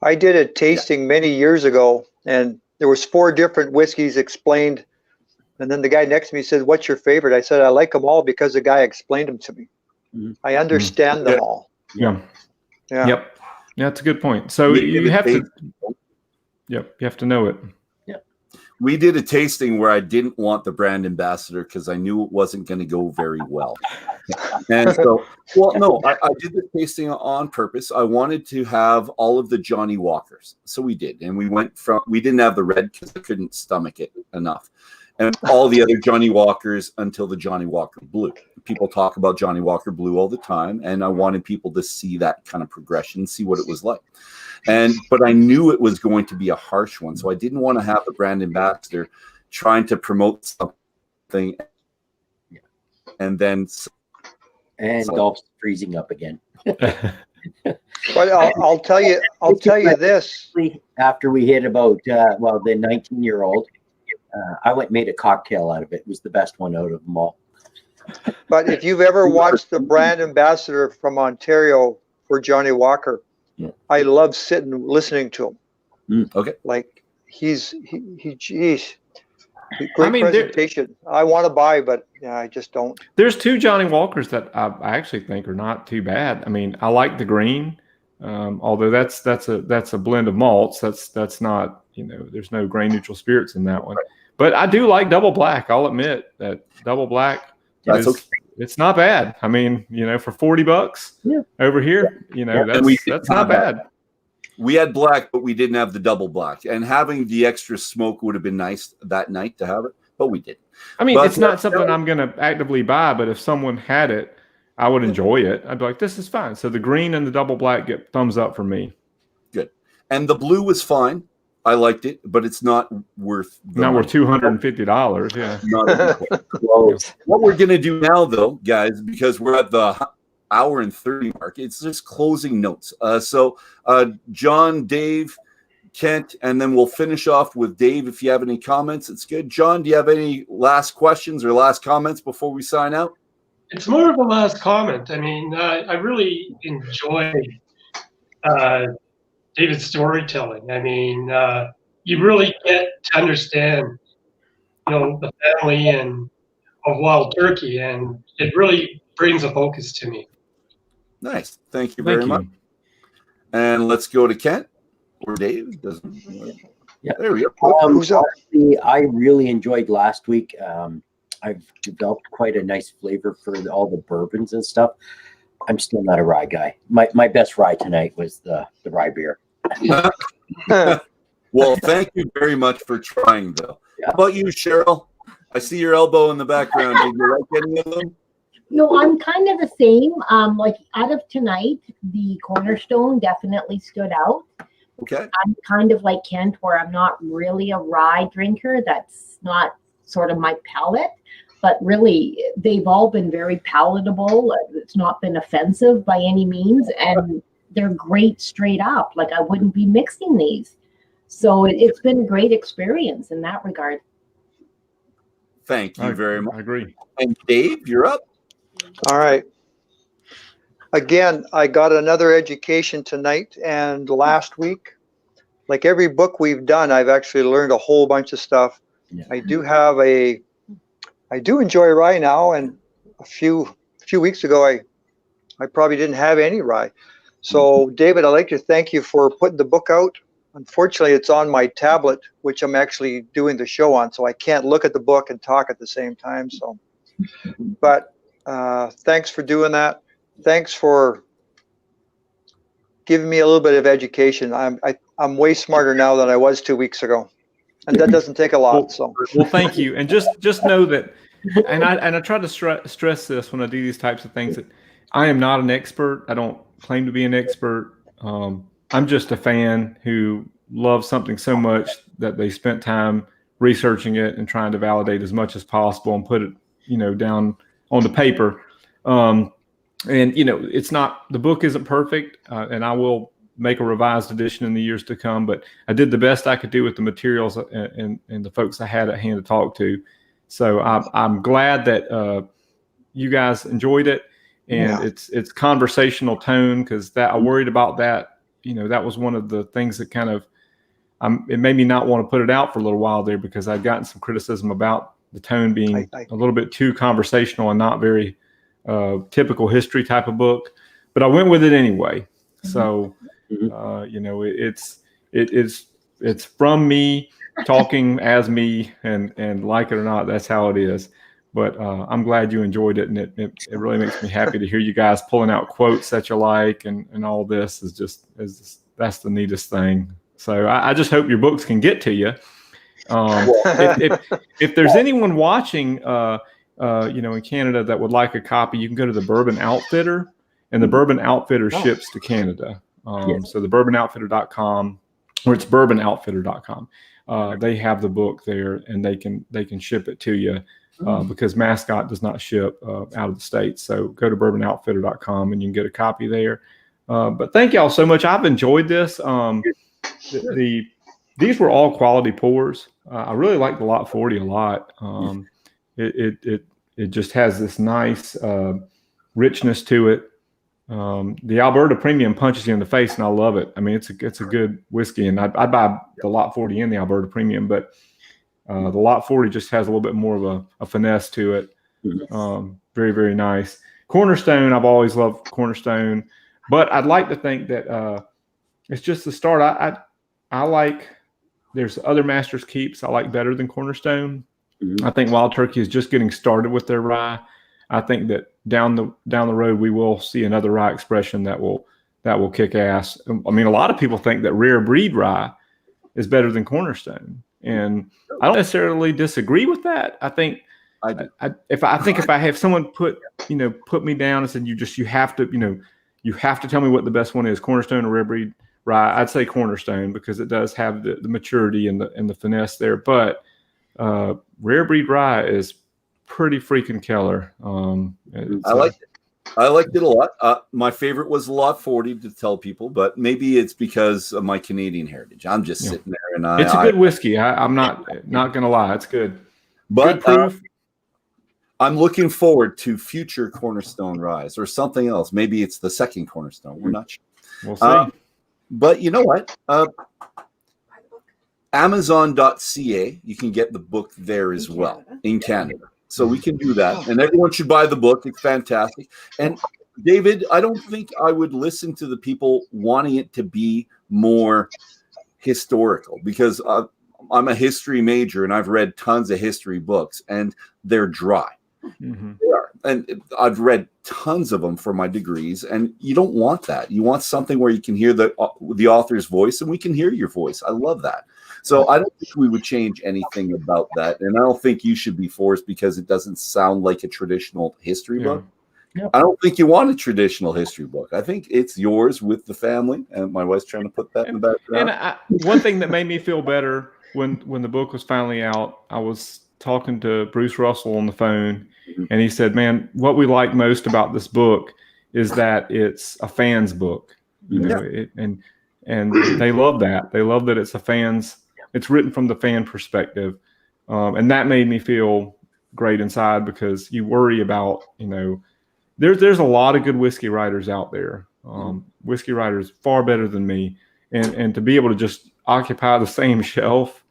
I did a tasting many years ago, and there was 4 different whiskeys explained. And then the guy next to me said, "What's your favorite?" I said, "I like them all because the guy explained them to me. I understand them all." Yeah. Yeah. Yep. Yeah, that's a good point. So you have to. Yep, you have to know it. We did a tasting where I didn't want the brand ambassador because I knew it wasn't going to go very well. And so, I did the tasting on purpose. I wanted to have all of the Johnny Walkers. So we did. And we didn't have the red because I couldn't stomach it enough. And all the other Johnny Walkers until the Johnny Walker Blue. People talk about Johnny Walker Blue all the time. And I wanted people to see that kind of progression, see what it was like. But I knew it was going to be a harsh one. So I didn't want to have the brand ambassador trying to promote something. And then. And golf's freezing up again. But I'll tell you this. After we hit about, the 19-year-old, I went and made a cocktail out of it. It was the best one out of them all. But if you've ever watched the brand ambassador from Ontario for Johnny Walker, I love sitting listening to him. Okay. Like geez, great presentation. I want to buy, but I just don't. There's 2 Johnny Walkers that I actually think are not too bad. I mean, I like the green, although that's a blend of malts. That's not, there's no grain neutral spirits in that one. Right. But I do like double black. I'll admit that double black it's not bad. I mean, for $40 over here, that's not bad. We had black, but we didn't have the double black. And having the extra smoke would have been nice that night to have it, but we didn't. I mean, it's not something I'm going to actively buy, but if someone had it, I would enjoy it. I'd be like, this is fine. So the green and the double black get thumbs up for me. Good. And the blue was fine. I liked it, but it's not worth $250. Yeah. Not close. What we're going to do now, though, guys, because we're at the hour and 30 mark. It's just closing notes. So John, Dave, Kent, and then we'll finish off with Dave. If you have any comments, it's good. John, do you have any last questions or last comments before we sign out? It's more of a last comment. I mean, I really enjoy David's storytelling. I mean, you really get to understand, the family and of Wild Turkey, and it really brings a focus to me. Nice. Thank you very much. And let's go to Kent or Dave. Yeah, there we go. Honestly, I really enjoyed last week. I've developed quite a nice flavor for all the bourbons and stuff. I'm still not a rye guy. My best rye tonight was the rye beer. Well, thank you very much for trying, though. Yeah. How about you, Cheryl? I see your elbow in the background. Did you like any of them? No, I'm kind of the same. Like out of tonight, the Cornerstone definitely stood out. Okay. I'm kind of like Kent, where I'm not really a rye drinker. That's not sort of my palate. But really, they've all been very palatable. It's not been offensive by any means. And they're great straight up. Like, I wouldn't be mixing these. So it's been a great experience in that regard. Thank you very much. I agree. And Dave, you're up. All right. Again, I got another education tonight and last week. Like every book we've done, I've actually learned a whole bunch of stuff. Yeah. I do enjoy rye now, and a few weeks ago, I probably didn't have any rye. So, David, I'd like to thank you for putting the book out. Unfortunately, it's on my tablet, which I'm actually doing the show on, so I can't look at the book and talk at the same time. So, but thanks for doing that. Thanks for giving me a little bit of education. I'm way smarter now than I was 2 weeks ago, and that doesn't take a lot. Well, thank you, and just know that, and I try to stress this when I do these types of things, that I am not an expert. I don't claim to be an expert. I'm just a fan who loves something so much that they spent time researching it and trying to validate as much as possible and put it, down on the paper. And it's not, the book isn't perfect, and I will make a revised edition in the years to come, but I did the best I could do with the materials and the folks I had at hand to talk to. So I'm glad that you guys enjoyed it, and it's conversational tone, because I worried about that. That was one of the things that kind of, it made me not want to put it out for a little while there, because I'd gotten some criticism about the tone being a little bit too conversational and not very typical history type of book. But I went with it anyway. So, it's from me talking as me, and like it or not, that's how it is. But I'm glad you enjoyed it, and it really makes me happy to hear you guys pulling out quotes that you like, and all this that's the neatest thing. So I just hope your books can get to you. If there's anyone watching, in Canada that would like a copy, you can go to the Bourbon Outfitter, and the Bourbon Outfitter ships to Canada. So the bourbonoutfitter.com, or it's bourbonoutfitter.com. They have the book there, and they can ship it to you. Because Mascot does not ship out of the States. So go to bourbonoutfitter.com and you can get a copy there. But thank y'all so much. I've enjoyed this. These were all quality pours. I really like the Lot 40 a lot. It just has this nice richness to it. The Alberta Premium punches you in the face, and I love it. I mean, it's a good whiskey, and I'd buy the Lot 40 and the Alberta Premium, but the Lot 40 just has a little bit more of a finesse to it. Very, very nice. Cornerstone, I've always loved Cornerstone, but I'd like to think that it's just the start. I like, there's other Master's Keeps I like better than Cornerstone. I think Wild Turkey is just getting started with their rye. I think that down the road we will see another rye expression that will kick ass. I mean, a lot of people think that Rare Breed rye is better than Cornerstone. And I don't necessarily disagree with that. I think if I have someone put me down and said you have to tell me what the best one is, Cornerstone or Rare Breed rye, I'd say Cornerstone, because it does have the maturity and the finesse there. But Rare Breed rye is pretty freaking killer. I like it. I liked it a lot. My favorite was Lot 40 to tell people, but maybe it's because of my Canadian heritage. I'm just sitting there, and it's a good whiskey. I'm not going to lie. It's good. But good proof. I'm looking forward to future Cornerstone Rise or something else. Maybe it's the second Cornerstone. We're not sure. We'll see. But you know what? Amazon.ca, you can get the book there as well in Canada. So we can do that. And everyone should buy the book. It's fantastic. And David, I don't think I would listen to the people wanting it to be more historical, because I'm a history major and I've read tons of history books, and they're dry. Mm-hmm. They are. And I've read tons of them for my degrees, and you don't want that. You want something where you can hear the author's voice, and we can hear your voice. I love that. So I don't think we would change anything about that. And I don't think you should be forced because it doesn't sound like a traditional history book. Yep. I don't think you want a traditional history book. I think it's yours with the family. And my wife's trying to put that in the background. And one thing that made me feel better when the book was finally out, I was talking to Bruce Russell on the phone, and he said, man, what we like most about this book is that it's a fan's book. You know, and they love that. They love that it's a fan's. It's written from the fan perspective, and that made me feel great inside, because you worry about, you know, there's a lot of good whiskey writers out there, whiskey writers far better than me, and to be able to just occupy the same shelf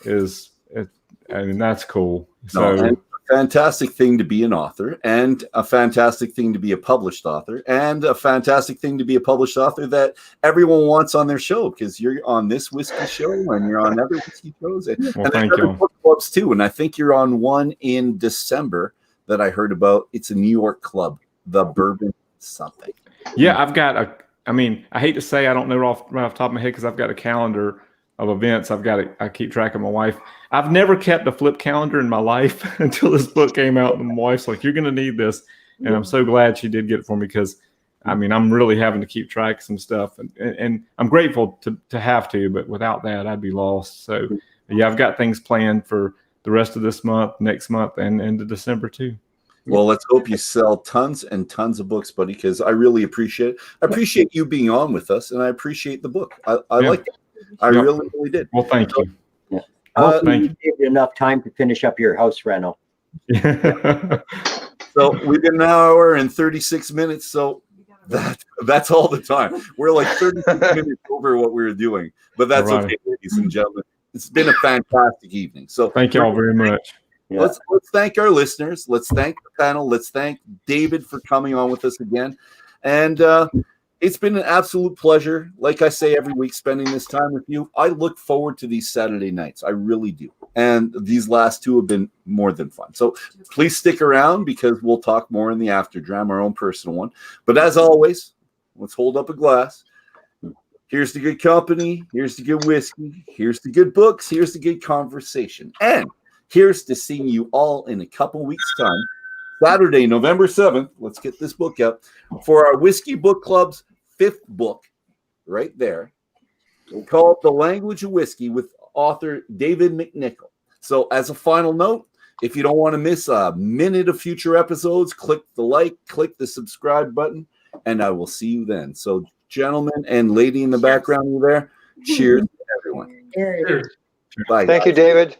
that's cool. So. Fantastic thing to be an author, and a fantastic thing to be a published author, and a fantastic thing to be a published author that everyone wants on their show, because you're on this whiskey show and you're on other whiskey shows, and thank you. Book clubs too. And I think you're on one in December that I heard about. It's a New York club, the Bourbon something. Yeah, I've got I hate to say I don't know right off the top of my head, because I've got a calendar of events. I keep track of my wife. I've never kept a flip calendar in my life until this book came out, and my wife's like, you're going to need this. And I'm so glad she did get it for me, because I'm really having to keep track of some stuff, and I'm grateful to have to, but without that, I'd be lost. So yeah, I've got things planned for the rest of this month, next month, and into December too. Well, let's hope you sell tons and tons of books, buddy, because I really appreciate it. I appreciate you being on with us, and I appreciate the book. I like it. I really, really did. Well, thank you. Yeah. Hopefully you gave you enough time to finish up your house rental. So we've been an hour and 36 minutes. So that's all the time. We're like 36 minutes over what we were doing, but that's okay, ladies and gentlemen. It's been a fantastic evening. So thank you all very much. Yeah. Let's thank our listeners. Let's thank the panel. Let's thank David for coming on with us again. And it's been an absolute pleasure. Like I say every week, spending this time with you. I look forward to these Saturday nights. I really do. And these last two have been more than fun. So please stick around, because we'll talk more in the after dram, our own personal one. But as always, let's hold up a glass. Here's the good company. Here's the good whiskey. Here's the good books. Here's the good conversation. And here's to seeing you all in a couple weeks' time. Saturday, November 7th. Let's get this book up for our Whisky Book Club's 5th book, right there. We'll call it The Language of Whiskey, with author David McNichol. So as a final note, if you don't want to miss a minute of future episodes, click the like, click the subscribe button, and I will see you then. So gentlemen and lady in the background, you there, cheers to everyone. Cheers. Bye. Thank you, David.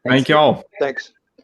Thank y'all. Thanks.